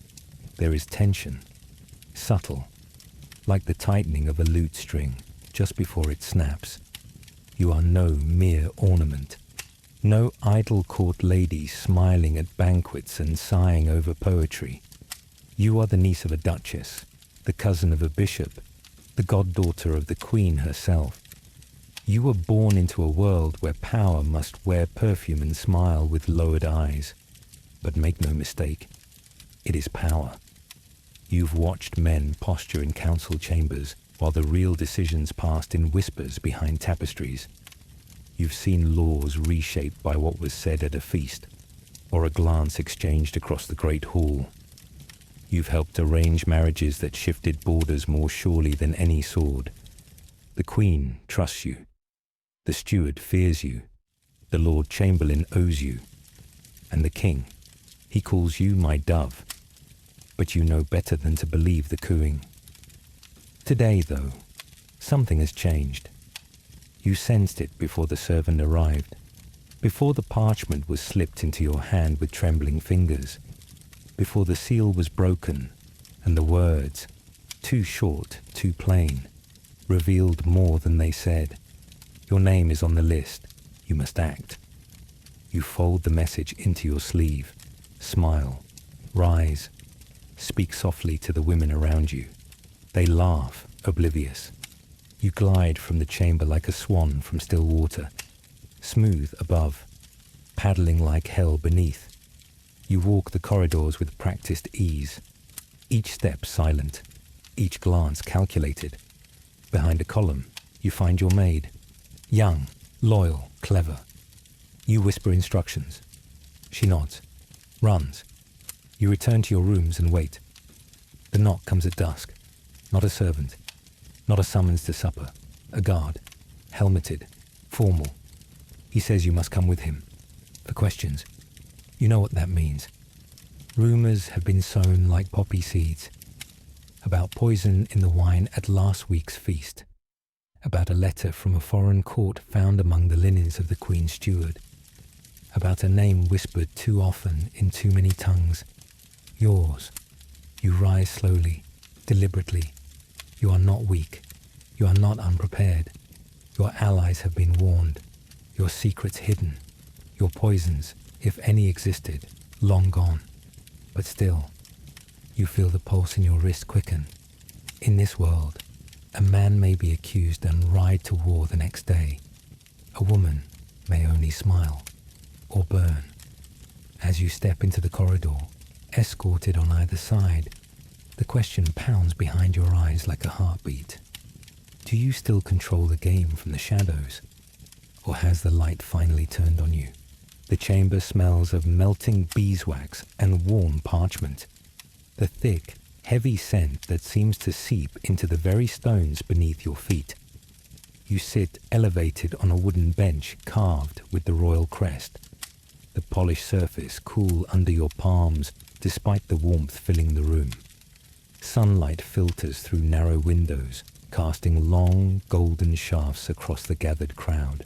there is tension, subtle, like the tightening of a lute string just before it snaps. You are no mere ornament, no idle court lady smiling at banquets and sighing over poetry. You are the niece of a duchess, the cousin of a bishop, the goddaughter of the queen herself. You were born into a world where power must wear perfume and smile with lowered eyes. But make no mistake, it is power. You've watched men posture in council chambers while the real decisions passed in whispers behind tapestries. You've seen laws reshaped by what was said at a feast, or a glance exchanged across the great hall. You've helped arrange marriages that shifted borders more surely than any sword. The Queen trusts you. The steward fears you. The Lord Chamberlain owes you. And the King, he calls you my dove, but you know better than to believe the cooing. Today, though, something has changed. You sensed it before the servant arrived, before the parchment was slipped into your hand with trembling fingers, before the seal was broken and the words, too short, too plain, revealed more than they said. Your name is on the list. You must act. You fold the message into your sleeve, smile, rise, speak softly to the women around you. They laugh, oblivious. You glide from the chamber like a swan from still water, smooth above, paddling like hell beneath. You walk the corridors with practiced ease, each step silent, each glance calculated. Behind a column, you find your maid, young, loyal, clever. You whisper instructions. She nods, runs. You return to your rooms and wait. The knock comes at dusk. Not a servant, not a summons to supper. A guard, helmeted, formal. He says you must come with him. For questions. You know what that means. Rumors have been sown like poppy seeds. About poison in the wine at last week's feast. About a letter from a foreign court found among the linens of the Queen's steward. About a name whispered too often in too many tongues. Yours. You rise slowly, deliberately. You are not weak. You are not unprepared. Your allies have been warned. Your secrets hidden. Your poisons, if any existed, long gone. But still, you feel the pulse in your wrist quicken. In this world, a man may be accused and ride to war the next day. A woman may only smile or burn. As you step into the corridor, escorted on either side, the question pounds behind your eyes like a heartbeat. Do you still control the game from the shadows? Or has the light finally turned on you? The chamber smells of melting beeswax and warm parchment. The thick, heavy scent that seems to seep into the very stones beneath your feet. You sit elevated on a wooden bench carved with the royal crest. The polished surface cool under your palms despite the warmth filling the room. Sunlight filters through narrow windows, casting long, golden shafts across the gathered crowd.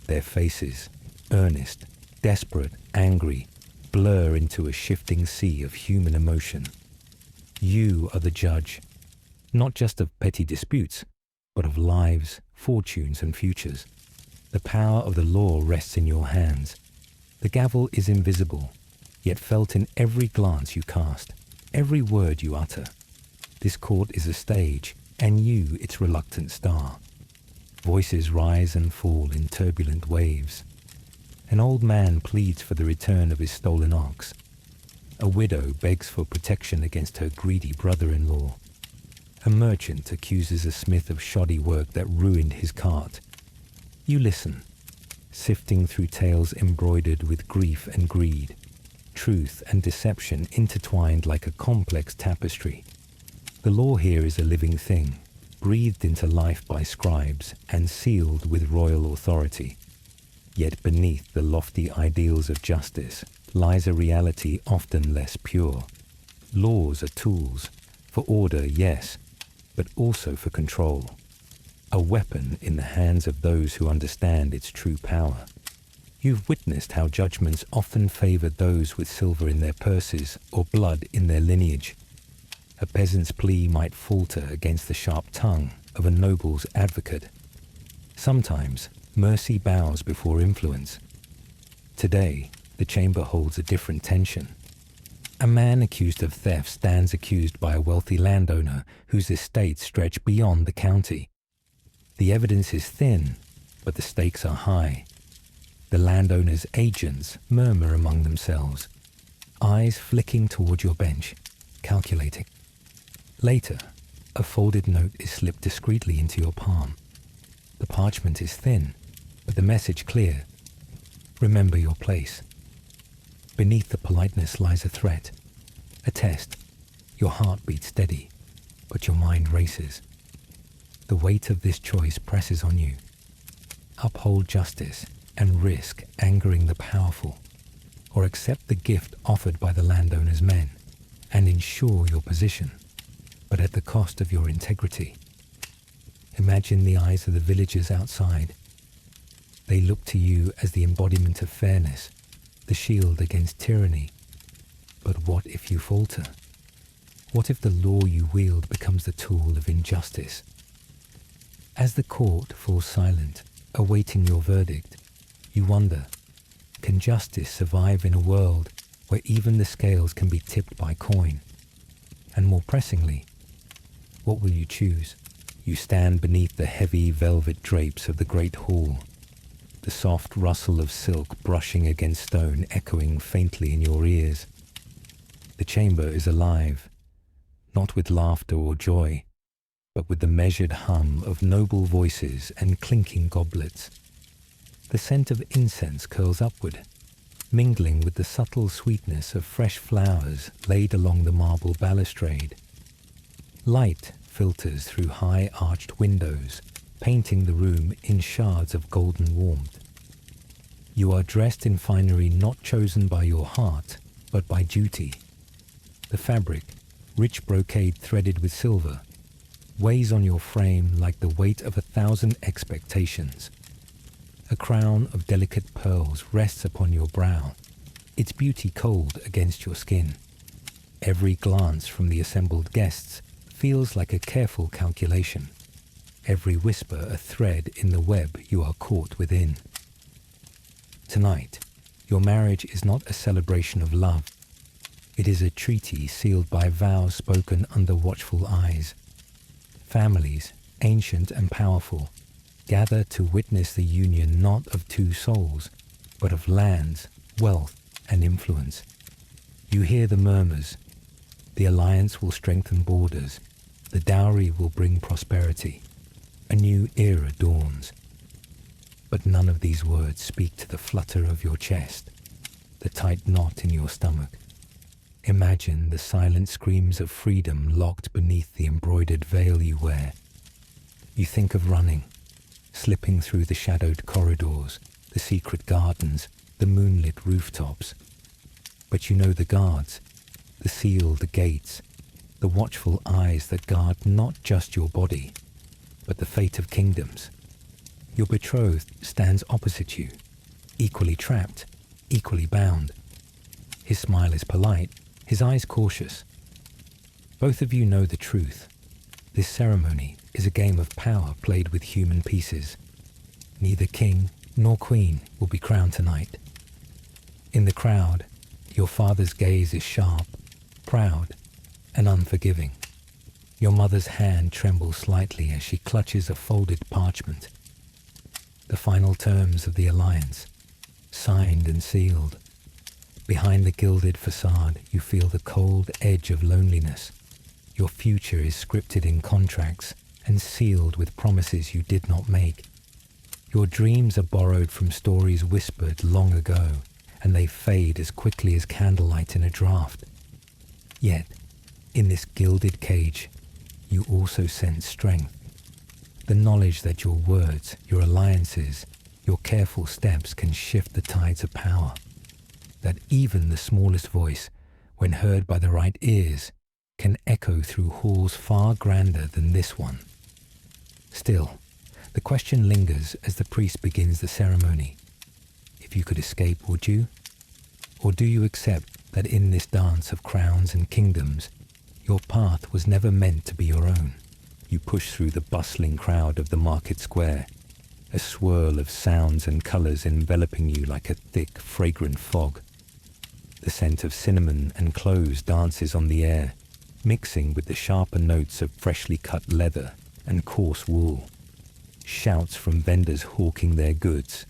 Their faces, earnest, desperate, angry, blur into a shifting sea of human emotion. You are the judge, not just of petty disputes, but of lives, fortunes, and futures. The power of the law rests in your hands. The gavel is invisible, yet felt in every glance you cast, every word you utter. This court is a stage, and you its reluctant star. Voices rise and fall in turbulent waves. An old man pleads for the return of his stolen ox. A widow begs for protection against her greedy brother-in-law. A merchant accuses a smith of shoddy work that ruined his cart. You listen, sifting through tales embroidered with grief and greed, truth and deception intertwined like a complex tapestry. The law here is a living thing, breathed into life by scribes and sealed with royal authority. Yet beneath the lofty ideals of justice lies a reality often less pure. Laws are tools, for order, yes, but also for control. A weapon in the hands of those who understand its true power. You've witnessed how judgments often favor those with silver in their purses or blood in their lineage. A peasant's plea might falter against the sharp tongue of a noble's advocate. Sometimes mercy bows before influence. Today, the chamber holds a different tension. A man accused of theft stands accused by a wealthy landowner whose estates stretch beyond the county. The evidence is thin, but the stakes are high. The landowner's agents murmur among themselves, eyes flicking toward your bench, calculating. Later, a folded note is slipped discreetly into your palm. The parchment is thin, but the message clear. Remember your place. Beneath the politeness lies a threat, a test. Your heart beats steady, but your mind races. The weight of this choice presses on you. Uphold justice and risk angering the powerful, or accept the gift offered by the landowner's men, and ensure your position, but at the cost of your integrity. Imagine the eyes of the villagers outside. They look to you as the embodiment of fairness, the shield against tyranny. But what if you falter? What if the law you wield becomes the tool of injustice? As the court falls silent, awaiting your verdict, you wonder, can justice survive in a world where even the scales can be tipped by coin? And more pressingly, what will you choose? You stand beneath the heavy velvet drapes of the great hall, the soft rustle of silk brushing against stone echoing faintly in your ears. The chamber is alive, not with laughter or joy, but with the measured hum of noble voices and clinking goblets. The scent of incense curls upward, mingling with the subtle sweetness of fresh flowers laid along the marble balustrade. Light filters through high arched windows, painting the room in shards of golden warmth. You are dressed in finery not chosen by your heart, but by duty. The fabric, rich brocade threaded with silver, weighs on your frame like the weight of 1,000 expectations. A crown of delicate pearls rests upon your brow, its beauty cold against your skin. Every glance from the assembled guests feels like a careful calculation, every whisper a thread in the web you are caught within. Tonight, your marriage is not a celebration of love. It is a treaty sealed by vows spoken under watchful eyes. Families, ancient and powerful, gather to witness the union not of two souls, but of lands, wealth, and influence. You hear the murmurs. The alliance will strengthen borders. The dowry will bring prosperity. A new era dawns. But none of these words speak to the flutter of your chest, the tight knot in your stomach. Imagine the silent screams of freedom locked beneath the embroidered veil you wear. You think of running, slipping through the shadowed corridors, the secret gardens, the moonlit rooftops. But you know the guards, the sealed gates, the watchful eyes that guard not just your body, but the fate of kingdoms. Your betrothed stands opposite you, equally trapped, equally bound. His smile is polite, his eyes cautious. Both of you know the truth. This ceremony is a game of power played with human pieces. Neither king nor queen will be crowned tonight. In the crowd, your father's gaze is sharp, proud, and unforgiving. Your mother's hand trembles slightly as she clutches a folded parchment. The final terms of the alliance, signed and sealed. Behind the gilded facade, you feel the cold edge of loneliness. Your future is scripted in contracts and sealed with promises you did not make. Your dreams are borrowed from stories whispered long ago, and they fade as quickly as candlelight in a draught. Yet, in this gilded cage, you also sense strength. The knowledge that your words, your alliances, your careful steps can shift the tides of power. That even the smallest voice, when heard by the right ears, can echo through halls far grander than this one. Still, the question lingers as the priest begins the ceremony. If you could escape, would you? Or do you accept that in this dance of crowns and kingdoms, your path was never meant to be your own? You push through the bustling crowd of the market square, a swirl of sounds and colours enveloping you like a thick, fragrant fog. The scent of cinnamon and cloves dances on the air, mixing with the sharper notes of freshly cut leather and coarse wool. Shouts from vendors hawking their goods,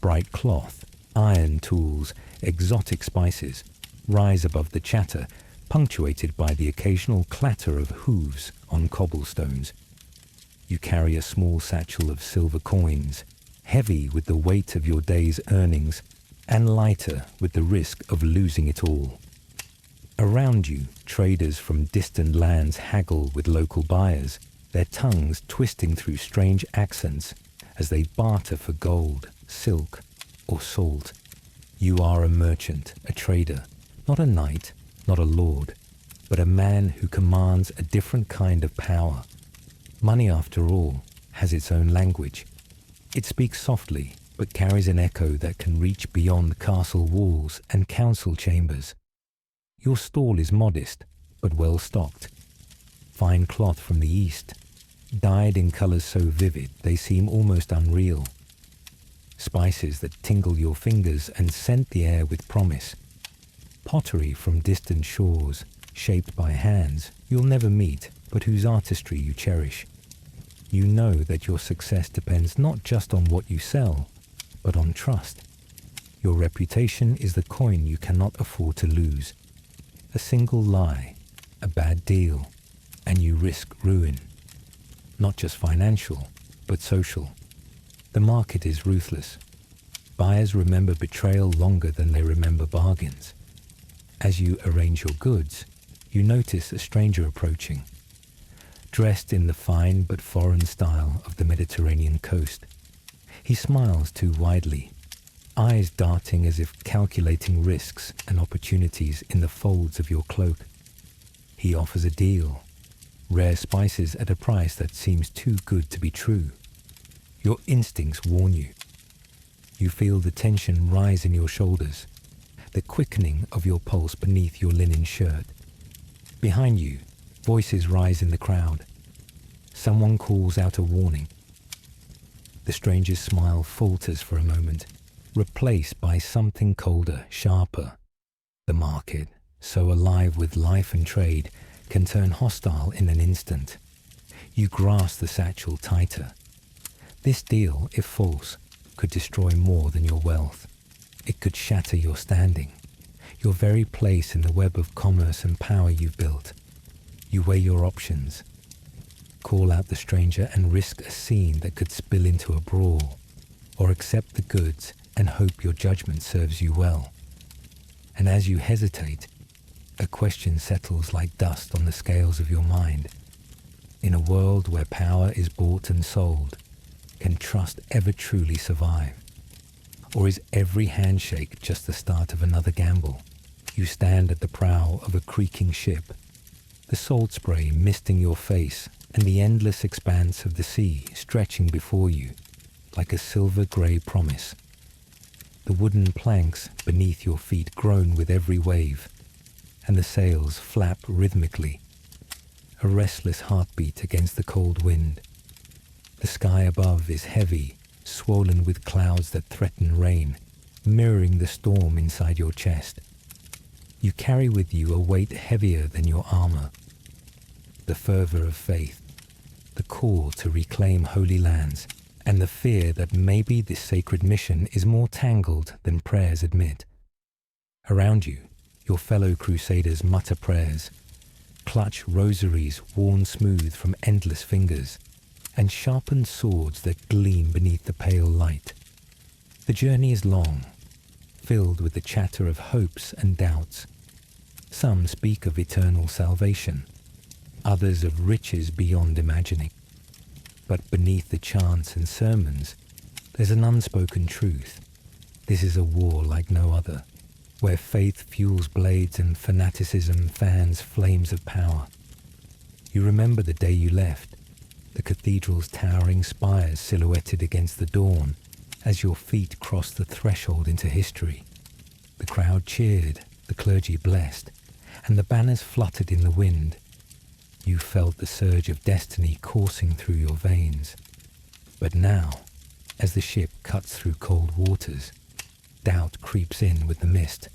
bright cloth, iron tools, exotic spices, rise above the chatter, punctuated by the occasional clatter of hooves on cobblestones. You carry a small satchel of silver coins, heavy with the weight of your day's earnings, and lighter with the risk of losing it all. Around you, traders from distant lands haggle with local buyers, their tongues twisting through strange accents as they barter for gold, silk, or salt. You are a merchant, a trader, not a knight, not a lord. but a man who commands a different kind of power. Money, after all, has its own language. It speaks softly, but carries an echo that can reach beyond castle walls and council chambers. Your stall is modest, but well stocked. Fine cloth from the East, dyed in colours so vivid they seem almost unreal. Spices that tingle your fingers and scent the air with promise. Pottery from distant shores, shaped by hands you'll never meet, but whose artistry you cherish. You know that your success depends not just on what you sell, but on trust. Your reputation is the coin you cannot afford to lose. A single lie, a bad deal, and you risk ruin. Not just financial, but social. The market is ruthless. Buyers remember betrayal longer than they remember bargains. As you arrange your goods, you notice a stranger approaching, dressed in the fine but foreign style of the Mediterranean coast. He smiles too widely, eyes darting as if calculating risks and opportunities in the folds of your cloak. He offers a deal, rare spices at a price that seems too good to be true. Your instincts warn you. You feel the tension rise in your shoulders, the quickening of your pulse beneath your linen shirt. Behind you, voices rise in the crowd. Someone calls out a warning. The stranger's smile falters for a moment, replaced by something colder, sharper. The market, so alive with life and trade, can turn hostile in an instant. You grasp the satchel tighter. This deal, if false, could destroy more than your wealth. It could shatter your standing, your very place in the web of commerce and power you've built. You weigh your options, call out the stranger and risk a scene that could spill into a brawl, or accept the goods and hope your judgment serves you well. And as you hesitate, a question settles like dust on the scales of your mind. In a world where power is bought and sold, can trust ever truly survive? Or is every handshake just the start of another gamble? You stand at the prow of a creaking ship, the salt spray misting your face and the endless expanse of the sea stretching before you like a silver-grey promise. The wooden planks beneath your feet groan with every wave, and the sails flap rhythmically, a restless heartbeat against the cold wind. The sky above is heavy, swollen with clouds that threaten rain, mirroring the storm inside your chest. You carry with you a weight heavier than your armor, the fervor of faith, the call to reclaim holy lands, and the fear that maybe this sacred mission is more tangled than prayers admit. Around you, your fellow crusaders mutter prayers, clutch rosaries worn smooth from endless fingers, and sharpened swords that gleam beneath the pale light. The journey is long, filled with the chatter of hopes and doubts. Some speak of eternal salvation, others of riches beyond imagining. But beneath the chants and sermons, there's an unspoken truth. This is a war like no other, where faith fuels blades and fanaticism fans flames of power. You remember the day you left, the cathedral's towering spires silhouetted against the dawn as your feet crossed the threshold into history. The crowd cheered, the clergy blessed, and the banners fluttered in the wind. You felt the surge of destiny coursing through your veins. But now, as the ship cuts through cold waters, doubt creeps in with the mist.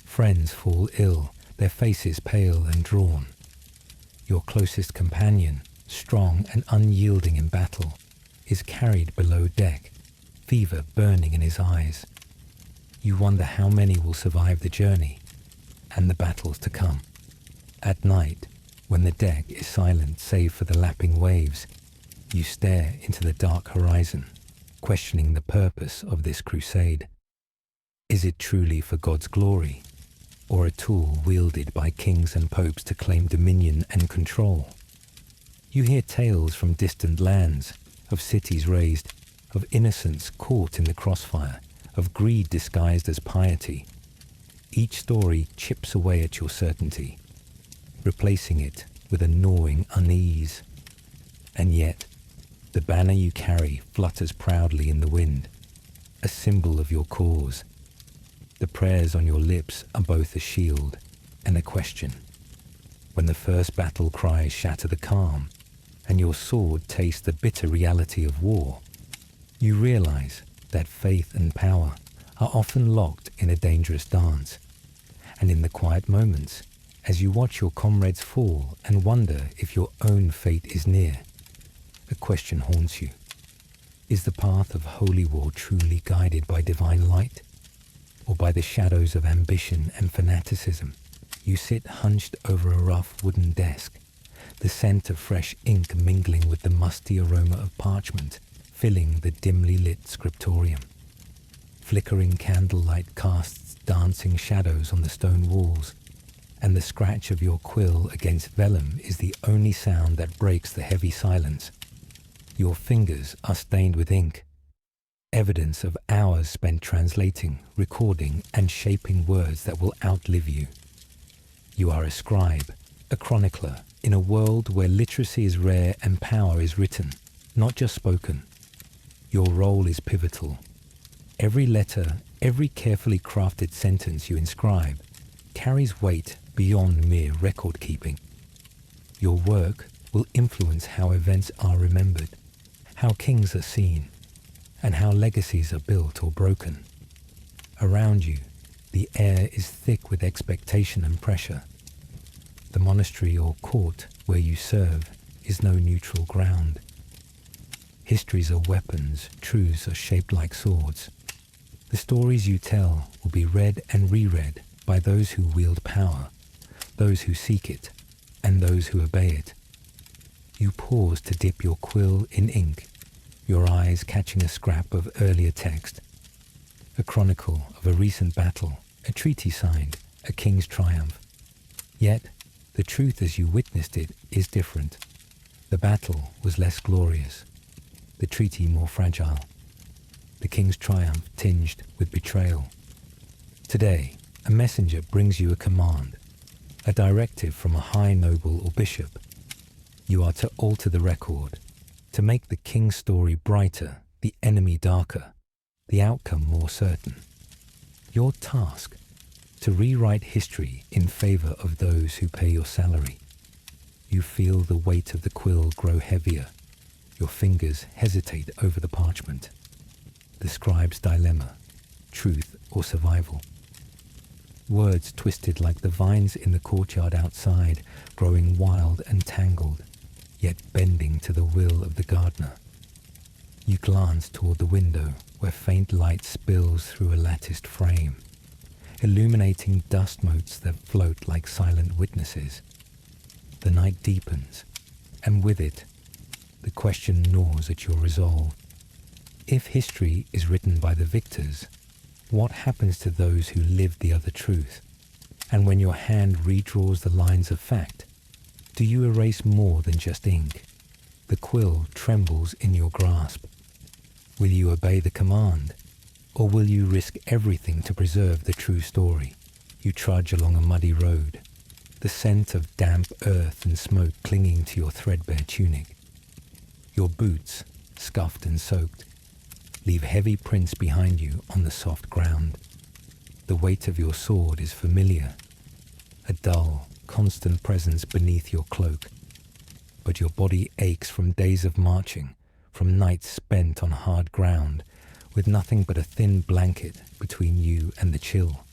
Friends fall ill, their faces pale and drawn. Your closest companion, strong and unyielding in battle, is carried below deck, fever burning in his eyes. You wonder how many will survive the journey and the battles to come. At night, when the deck is silent save for the lapping waves, you stare into the dark horizon, questioning the purpose of this crusade. Is it truly for God's glory, or a tool wielded by kings and popes to claim dominion and control? You hear tales from distant lands, of cities razed, of innocence caught in the crossfire, of greed disguised as piety. Each story chips away at your certainty. replacing it with a gnawing unease. And yet, the banner you carry flutters proudly in the wind, a symbol of your cause. The prayers on your lips are both a shield and a question. When the first battle cries shatter the calm, and your sword tastes the bitter reality of war, you realize that faith and power are often locked in a dangerous dance. And in the quiet moments, as you watch your comrades fall and wonder if your own fate is near, a question haunts you. Is the path of holy war truly guided by divine light, or by the shadows of ambition and fanaticism? You sit hunched over a rough wooden desk, the scent of fresh ink mingling with the musty aroma of parchment, filling the dimly lit scriptorium. Flickering candlelight casts dancing shadows on the stone walls, and the scratch of your quill against vellum is the only sound that breaks the heavy silence. Your fingers are stained with ink, evidence of hours spent translating, recording, and shaping words that will outlive you. You are a scribe, a chronicler, in a world where literacy is rare and power is written, not just spoken. Your role is pivotal. Every letter, every carefully crafted sentence you inscribe carries weight beyond mere record keeping. Your work will influence how events are remembered, how kings are seen, and how legacies are built or broken. Around you, the air is thick with expectation and pressure. The monastery or court where you serve is no neutral ground. Histories are weapons, truths are shaped like swords. The stories you tell will be read and reread by those who wield power, those who seek it, and those who obey it. You pause to dip your quill in ink, your eyes catching a scrap of earlier text, a chronicle of a recent battle, a treaty signed, a king's triumph. Yet, the truth as you witnessed it is different. The battle was less glorious, the treaty more fragile, the king's triumph tinged with betrayal. Today, a messenger brings you a command, a directive from a high noble or bishop. You are to alter the record, to make the king's story brighter, the enemy darker, the outcome more certain. Your task, to rewrite history in favor of those who pay your salary. You feel the weight of the quill grow heavier. Your fingers hesitate over the parchment. The scribe's dilemma, truth or survival. Words twisted like the vines in the courtyard outside, growing wild and tangled, yet bending to the will of the gardener. You glance toward the window where faint light spills through a latticed frame, illuminating dust motes that float like silent witnesses. The night deepens, and with it, the question gnaws at your resolve. If history is written by the victors, what happens to those who live the other truth? And when your hand redraws the lines of fact, do you erase more than just ink? The quill trembles in your grasp. Will you obey the command? Or will you risk everything to preserve the true story? You trudge along a muddy road, the scent of damp earth and smoke clinging to your threadbare tunic. Your boots, scuffed and soaked, leave heavy prints behind you on the soft ground. The weight of your sword is familiar, a dull, constant presence beneath your cloak. But your body aches from days of marching, from nights spent on hard ground, with nothing but a thin blanket between you and the chill.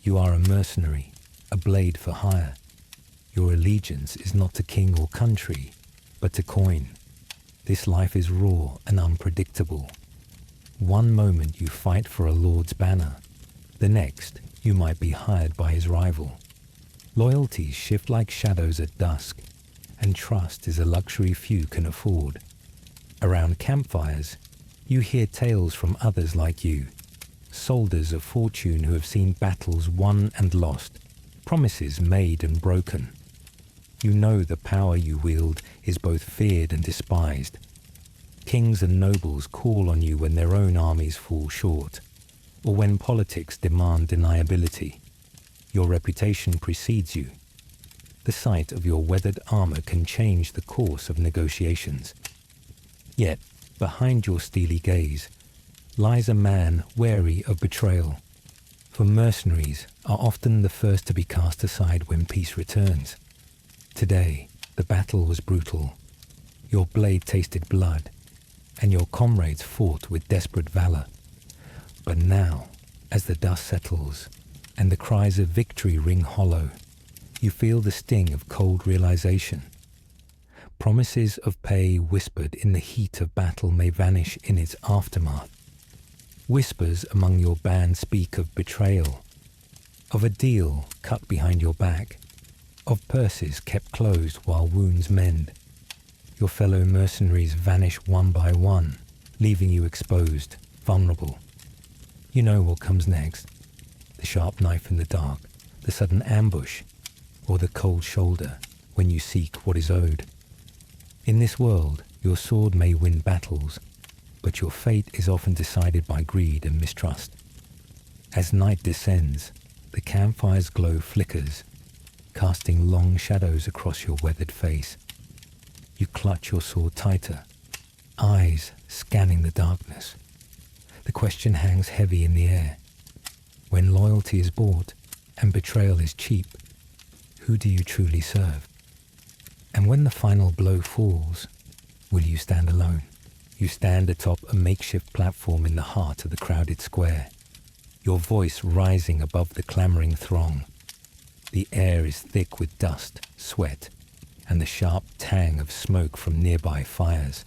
You are a mercenary, a blade for hire. Your allegiance is not to king or country, but to coin. This life is raw and unpredictable. One moment you fight for a lord's banner, the next you might be hired by his rival. Loyalties shift like shadows at dusk, and trust is a luxury few can afford. Around campfires, you hear tales from others like you, soldiers of fortune who have seen battles won and lost, promises made and broken. You know the power you wield is both feared and despised. Kings and nobles call on you when their own armies fall short, or when politics demand deniability. Your reputation precedes you. the sight of your weathered armor can change the course of negotiations. Yet, behind your steely gaze, lies a man wary of betrayal. For mercenaries are often the first to be cast aside when peace returns. Today, the battle was brutal. Your blade tasted blood, and your comrades fought with desperate valor. But now, as the dust settles, and the cries of victory ring hollow, you feel the sting of cold realization. Promises of pay whispered in the heat of battle may vanish in its aftermath. Whispers among your band speak of betrayal, of a deal cut behind your back, of purses kept closed while wounds mend. Your fellow mercenaries vanish one by one, leaving you exposed, vulnerable. You know what comes next. The sharp knife in the dark, the sudden ambush, or the cold shoulder when you seek what is owed. In this world, your sword may win battles, but your fate is often decided by greed and mistrust. As night descends, the campfire's glow flickers, casting long shadows across your weathered face. You clutch your sword tighter, eyes scanning the darkness. The question hangs heavy in the air. When loyalty is bought and betrayal is cheap, who do you truly serve? And when the final blow falls, will you stand alone? You stand atop a makeshift platform in the heart of the crowded square, your voice rising above the clamoring throng. The air is thick with dust, sweat, and the sharp tang of smoke from nearby fires.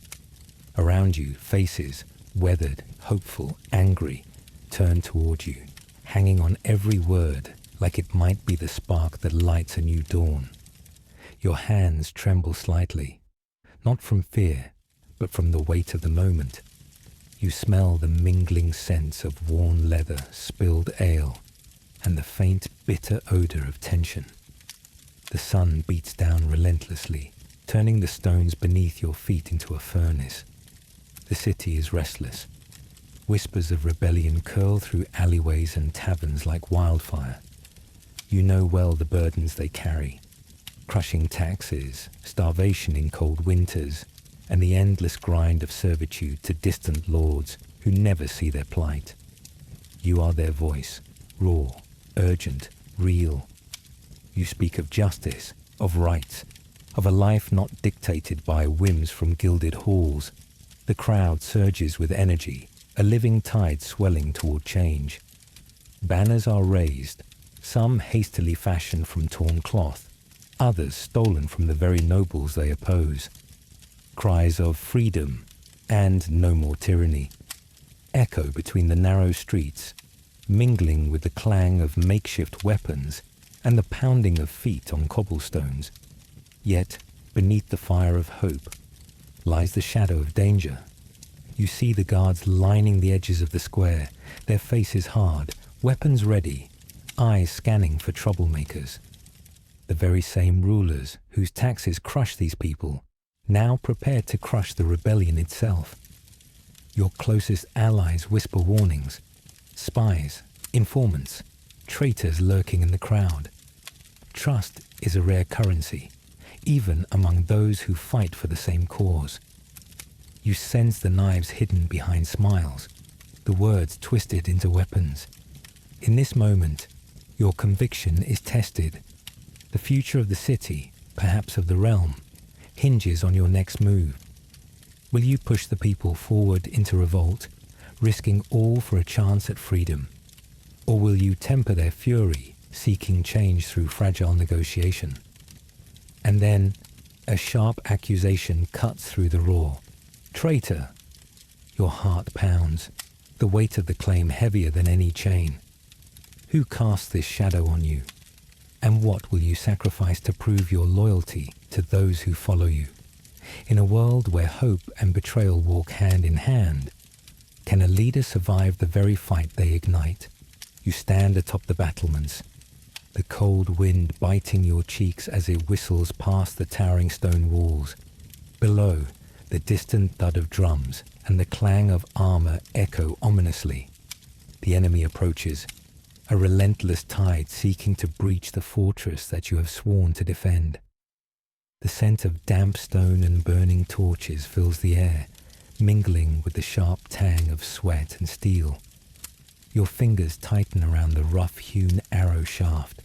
Around you, faces, weathered, hopeful, angry, turn toward you, hanging on every word like it might be the spark that lights a new dawn. Your hands tremble slightly, not from fear, but from the weight of the moment. You smell the mingling scents of worn leather, spilled ale, and the faint, bitter odor of tension. The sun beats down relentlessly, turning the stones beneath your feet into a furnace. The city is restless. Whispers of rebellion curl through alleyways and taverns like wildfire. You know well the burdens they carry. Crushing taxes, starvation in cold winters, and the endless grind of servitude to distant lords who never see their plight. You are their voice, raw, urgent, real. You speak of justice, of rights, of a life not dictated by whims from gilded halls. The crowd surges with energy, a living tide swelling toward change. Banners are raised, some hastily fashioned from torn cloth, others stolen from the very nobles they oppose. Cries of freedom and no more tyranny echo between the narrow streets, mingling with the clang of makeshift weapons and the pounding of feet on cobblestones. Yet, beneath the fire of hope, lies the shadow of danger. You see the guards lining the edges of the square, their faces hard, weapons ready, eyes scanning for troublemakers. The very same rulers whose taxes crush these people, now prepared to crush the rebellion itself. Your closest allies whisper warnings, spies, informants, traitors lurking in the crowd. Trust is a rare currency, even among those who fight for the same cause. You sense the knives hidden behind smiles, the words twisted into weapons. In this moment, your conviction is tested. The future of the city, perhaps of the realm, hinges on your next move. Will you push the people forward into revolt, risking all for a chance at freedom? Or will you temper their fury, seeking change through fragile negotiation? And then, a sharp accusation cuts through the roar. Traitor! Your heart pounds, the weight of the claim heavier than any chain. Who cast this shadow on you? And what will you sacrifice to prove your loyalty to those who follow you? In a world where hope and betrayal walk hand in hand, can a leader survive the very fight they ignite? You stand atop the battlements, the cold wind biting your cheeks as it whistles past the towering stone walls. Below, the distant thud of drums and the clang of armor echo ominously. The enemy approaches, a relentless tide seeking to breach the fortress that you have sworn to defend. The scent of damp stone and burning torches fills the air, mingling with the sharp tang of sweat and steel. Your fingers tighten around the rough-hewn arrow shaft,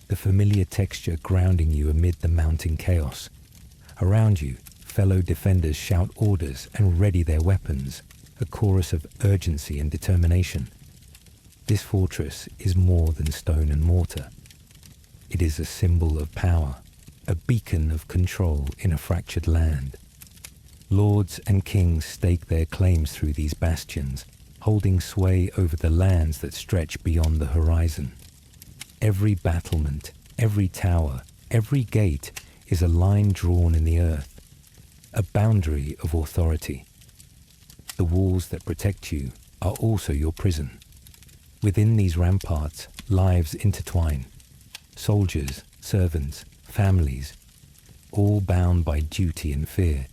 the familiar texture grounding you amid the mounting chaos. Around you, fellow defenders shout orders and ready their weapons, a chorus of urgency and determination. This fortress is more than stone and mortar. It is a symbol of power, a beacon of control in a fractured land. Lords and kings stake their claims through these bastions, holding sway over the lands that stretch beyond the horizon. Every battlement, every tower, every gate is a line drawn in the earth, a boundary of authority. The walls that protect you are also your prison. Within these ramparts, lives intertwine. Soldiers, servants, families, all bound by duty and fear.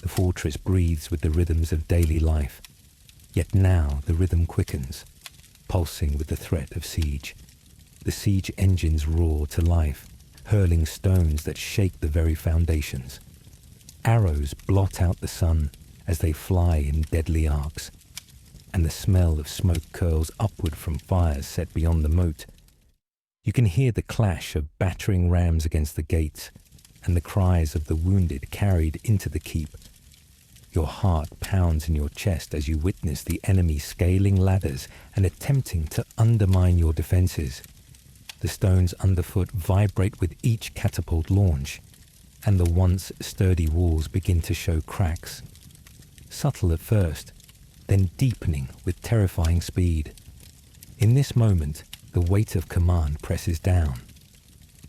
The fortress breathes with the rhythms of daily life. Yet now the rhythm quickens, pulsing with the threat of siege. The siege engines roar to life, hurling stones that shake the very foundations. Arrows blot out the sun as they fly in deadly arcs, and the smell of smoke curls upward from fires set beyond the moat. You can hear the clash of battering rams against the gates, and the cries of the wounded carried into the keep. Your heart pounds in your chest as you witness the enemy scaling ladders and attempting to undermine your defenses. The stones underfoot vibrate with each catapult launch, and the once sturdy walls begin to show cracks. Subtle at first, then deepening with terrifying speed. In this moment, the weight of command presses down.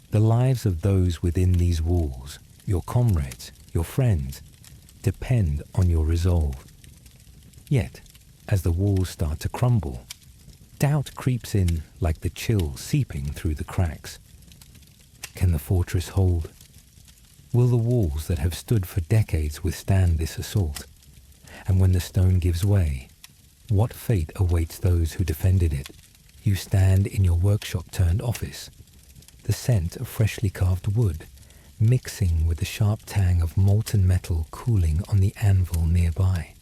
The lives of those within these walls, your comrades, your friends, depend on your resolve. Yet, as the walls start to crumble, doubt creeps in like the chill seeping through the cracks. Can the fortress hold? Will the walls that have stood for decades withstand this assault? And when the stone gives way, what fate awaits those who defended it? You stand in your workshop-turned-office, the scent of freshly carved wood mixing with the sharp tang of molten metal cooling on the anvil nearby.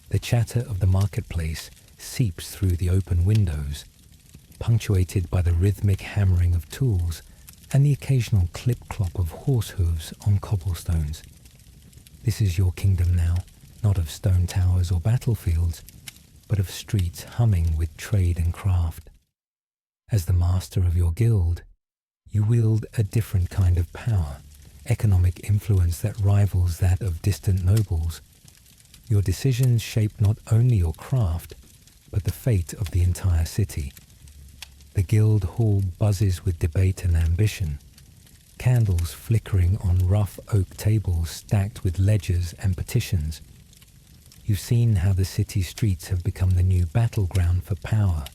The chatter of the marketplace seeps through the open windows, punctuated by the rhythmic hammering of tools and the occasional clip-clop of horse hooves on cobblestones. This is your kingdom now, not of stone towers or battlefields, but of streets humming with trade and craft. As the master of your guild, you wield a different kind of power, economic influence that rivals that of distant nobles. Your decisions shape not only your craft, but the fate of the entire city. The guild hall buzzes with debate and ambition, candles flickering on rough oak tables stacked with ledgers and petitions. You've seen how the city streets have become the new battleground for power,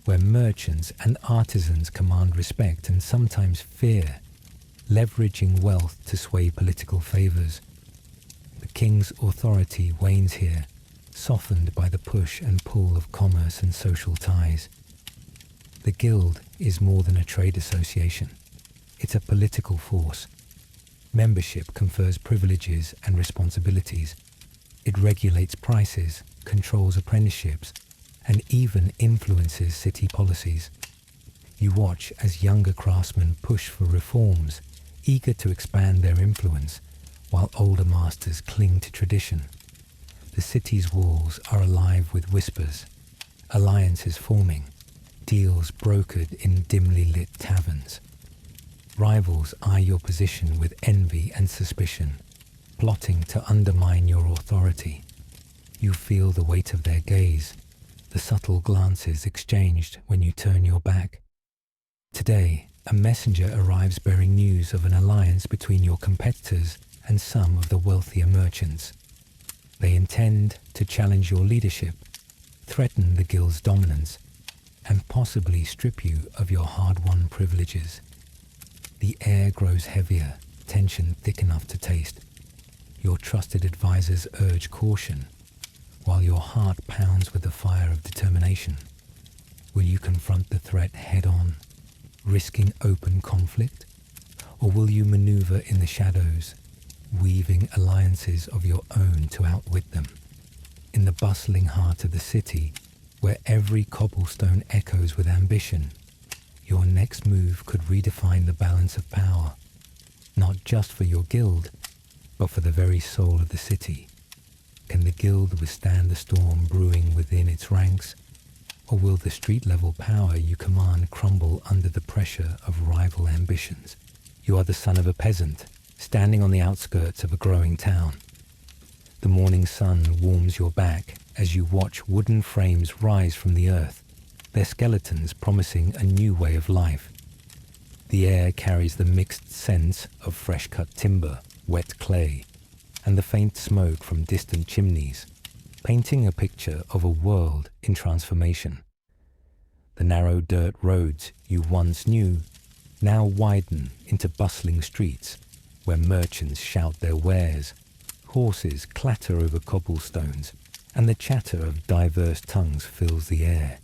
where merchants and artisans command respect and sometimes fear, leveraging wealth to sway political favors. The king's authority wanes here, softened by the push and pull of commerce and social ties. The guild is more than a trade association. It's a political force. Membership confers privileges and responsibilities. It regulates prices, controls apprenticeships, and even influences city policies. You watch as younger craftsmen push for reforms, eager to expand their influence, while older masters cling to tradition. The city's walls are alive with whispers, alliances forming, deals brokered in dimly lit taverns. Rivals eye your position with envy and suspicion, plotting to undermine your authority. You feel the weight of their gaze, the subtle glances exchanged when you turn your back. Today, a messenger arrives bearing news of an alliance between your competitors and some of the wealthier merchants. They intend to challenge your leadership, threaten the guild's dominance, and possibly strip you of your hard-won privileges. The air grows heavier, tension thick enough to taste. Your trusted advisors urge caution, while your heart pounds with the fire of determination. Will you confront the threat head-on, risking open conflict? Or will you maneuver in the shadows, weaving alliances of your own to outwit them? In the bustling heart of the city, where every cobblestone echoes with ambition, your next move could redefine the balance of power, not just for your guild, but for the very soul of the city. Can the guild withstand the storm brewing within its ranks? Or will the street-level power you command crumble under the pressure of rival ambitions? You are the son of a peasant, standing on the outskirts of a growing town. The morning sun warms your back as you watch wooden frames rise from the earth, their skeletons promising a new way of life. The air carries the mixed scents of fresh-cut timber, wet clay, and the faint smoke from distant chimneys, painting a picture of a world in transformation. The narrow dirt roads you once knew now widen into bustling streets where merchants shout their wares, horses clatter over cobblestones, and the chatter of diverse tongues fills the air.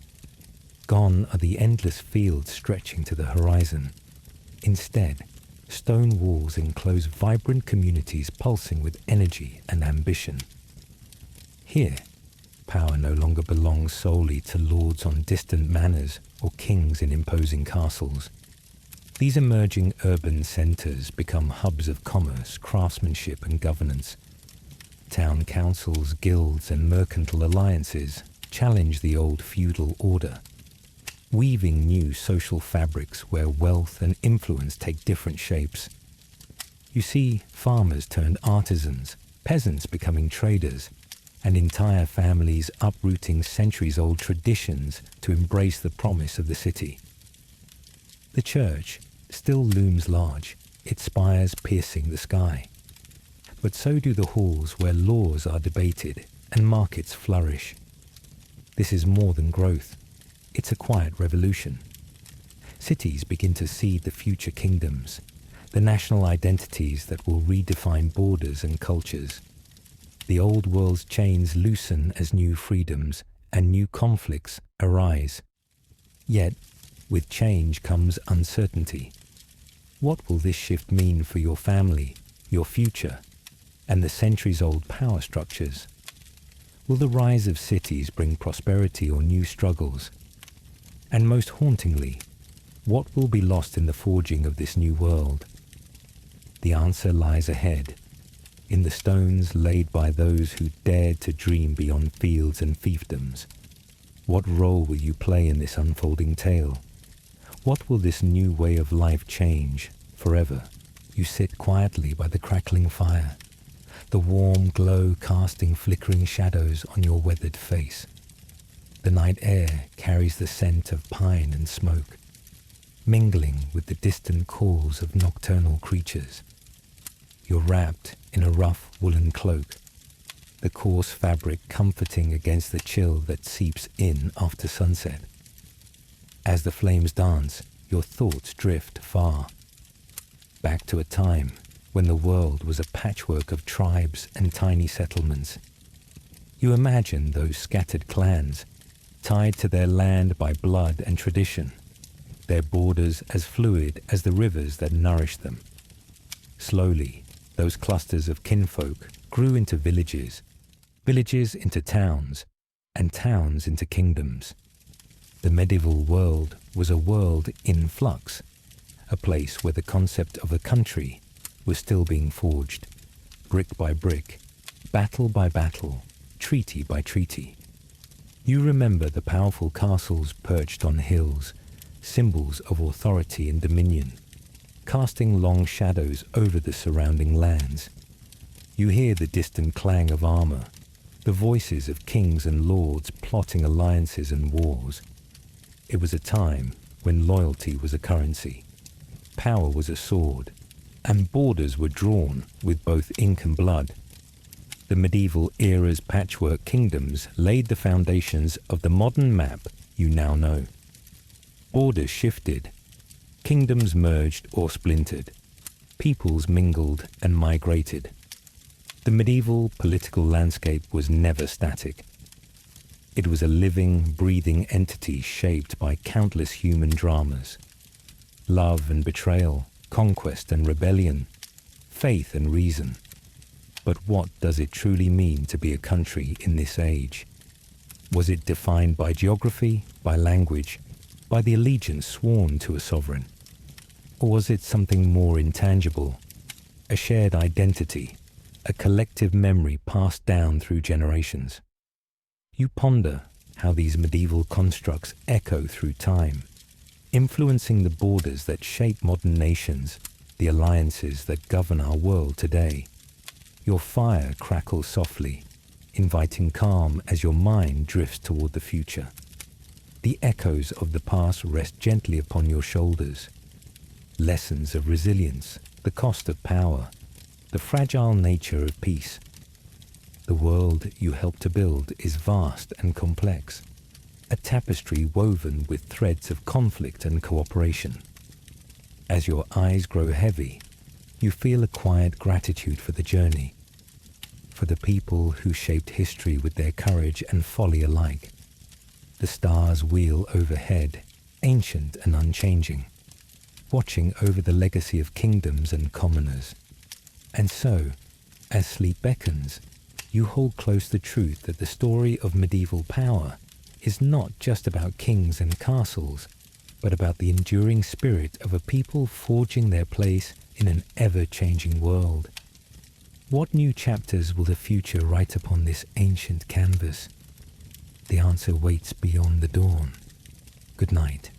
Gone are the endless fields stretching to the horizon. Instead, stone walls enclose vibrant communities pulsing with energy and ambition. Here, power no longer belongs solely to lords on distant manors or kings in imposing castles. These emerging urban centres become hubs of commerce, craftsmanship and governance. Town councils, guilds and mercantile alliances challenge the old feudal order, weaving new social fabrics where wealth and influence take different shapes. You see farmers turned artisans, peasants becoming traders, and entire families uprooting centuries-old traditions to embrace the promise of the city. The church still looms large, its spires piercing the sky. But so do the halls where laws are debated and markets flourish. This is more than growth. It's a quiet revolution. Cities begin to seed the future kingdoms, the national identities that will redefine borders and cultures. The old world's chains loosen as new freedoms and new conflicts arise. Yet, with change comes uncertainty. What will this shift mean for your family, your future, and the centuries-old power structures? Will the rise of cities bring prosperity or new struggles? And most hauntingly, what will be lost in the forging of this new world? The answer lies ahead, in the stones laid by those who dared to dream beyond fields and fiefdoms. What role will you play in this unfolding tale? What will this new way of life change forever? You sit quietly by the crackling fire, the warm glow casting flickering shadows on your weathered face. The night air carries the scent of pine and smoke, mingling with the distant calls of nocturnal creatures. You're wrapped in a rough woolen cloak, the coarse fabric comforting against the chill that seeps in after sunset. As the flames dance, your thoughts drift far, back to a time when the world was a patchwork of tribes and tiny settlements. You imagine those scattered clans, tied to their land by blood and tradition, their borders as fluid as the rivers that nourish them. Slowly, those clusters of kinfolk grew into villages, villages into towns, and towns into kingdoms. The medieval world was a world in flux, a place where the concept of a country was still being forged, brick by brick, battle by battle, treaty by treaty. You remember the powerful castles perched on hills, symbols of authority and dominion, casting long shadows over the surrounding lands. You hear the distant clang of armor, the voices of kings and lords plotting alliances and wars. It was a time when loyalty was a currency, power was a sword, and borders were drawn with both ink and blood. The medieval era's patchwork kingdoms laid the foundations of the modern map you now know. Borders shifted, kingdoms merged or splintered, peoples mingled and migrated. The medieval political landscape was never static. It was a living, breathing entity shaped by countless human dramas. Love and betrayal, conquest and rebellion, faith and reason. But what does it truly mean to be a country in this age? Was it defined by geography, by language, by the allegiance sworn to a sovereign? Or was it something more intangible, a shared identity, a collective memory passed down through generations? You ponder how these medieval constructs echo through time, influencing the borders that shape modern nations, the alliances that govern our world today. Your fire crackles softly, inviting calm as your mind drifts toward the future. The echoes of the past rest gently upon your shoulders. Lessons of resilience, the cost of power, the fragile nature of peace. The world you helped to build is vast and complex, a tapestry woven with threads of conflict and cooperation. As your eyes grow heavy, you feel a quiet gratitude for the journey, for the people who shaped history with their courage and folly alike. The stars wheel overhead, ancient and unchanging, watching over the legacy of kingdoms and commoners. And so, as sleep beckons, you hold close the truth that the story of medieval power is not just about kings and castles, but about the enduring spirit of a people forging their place in an ever-changing world. What new chapters will the future write upon this ancient canvas? The answer waits beyond the dawn. Good night.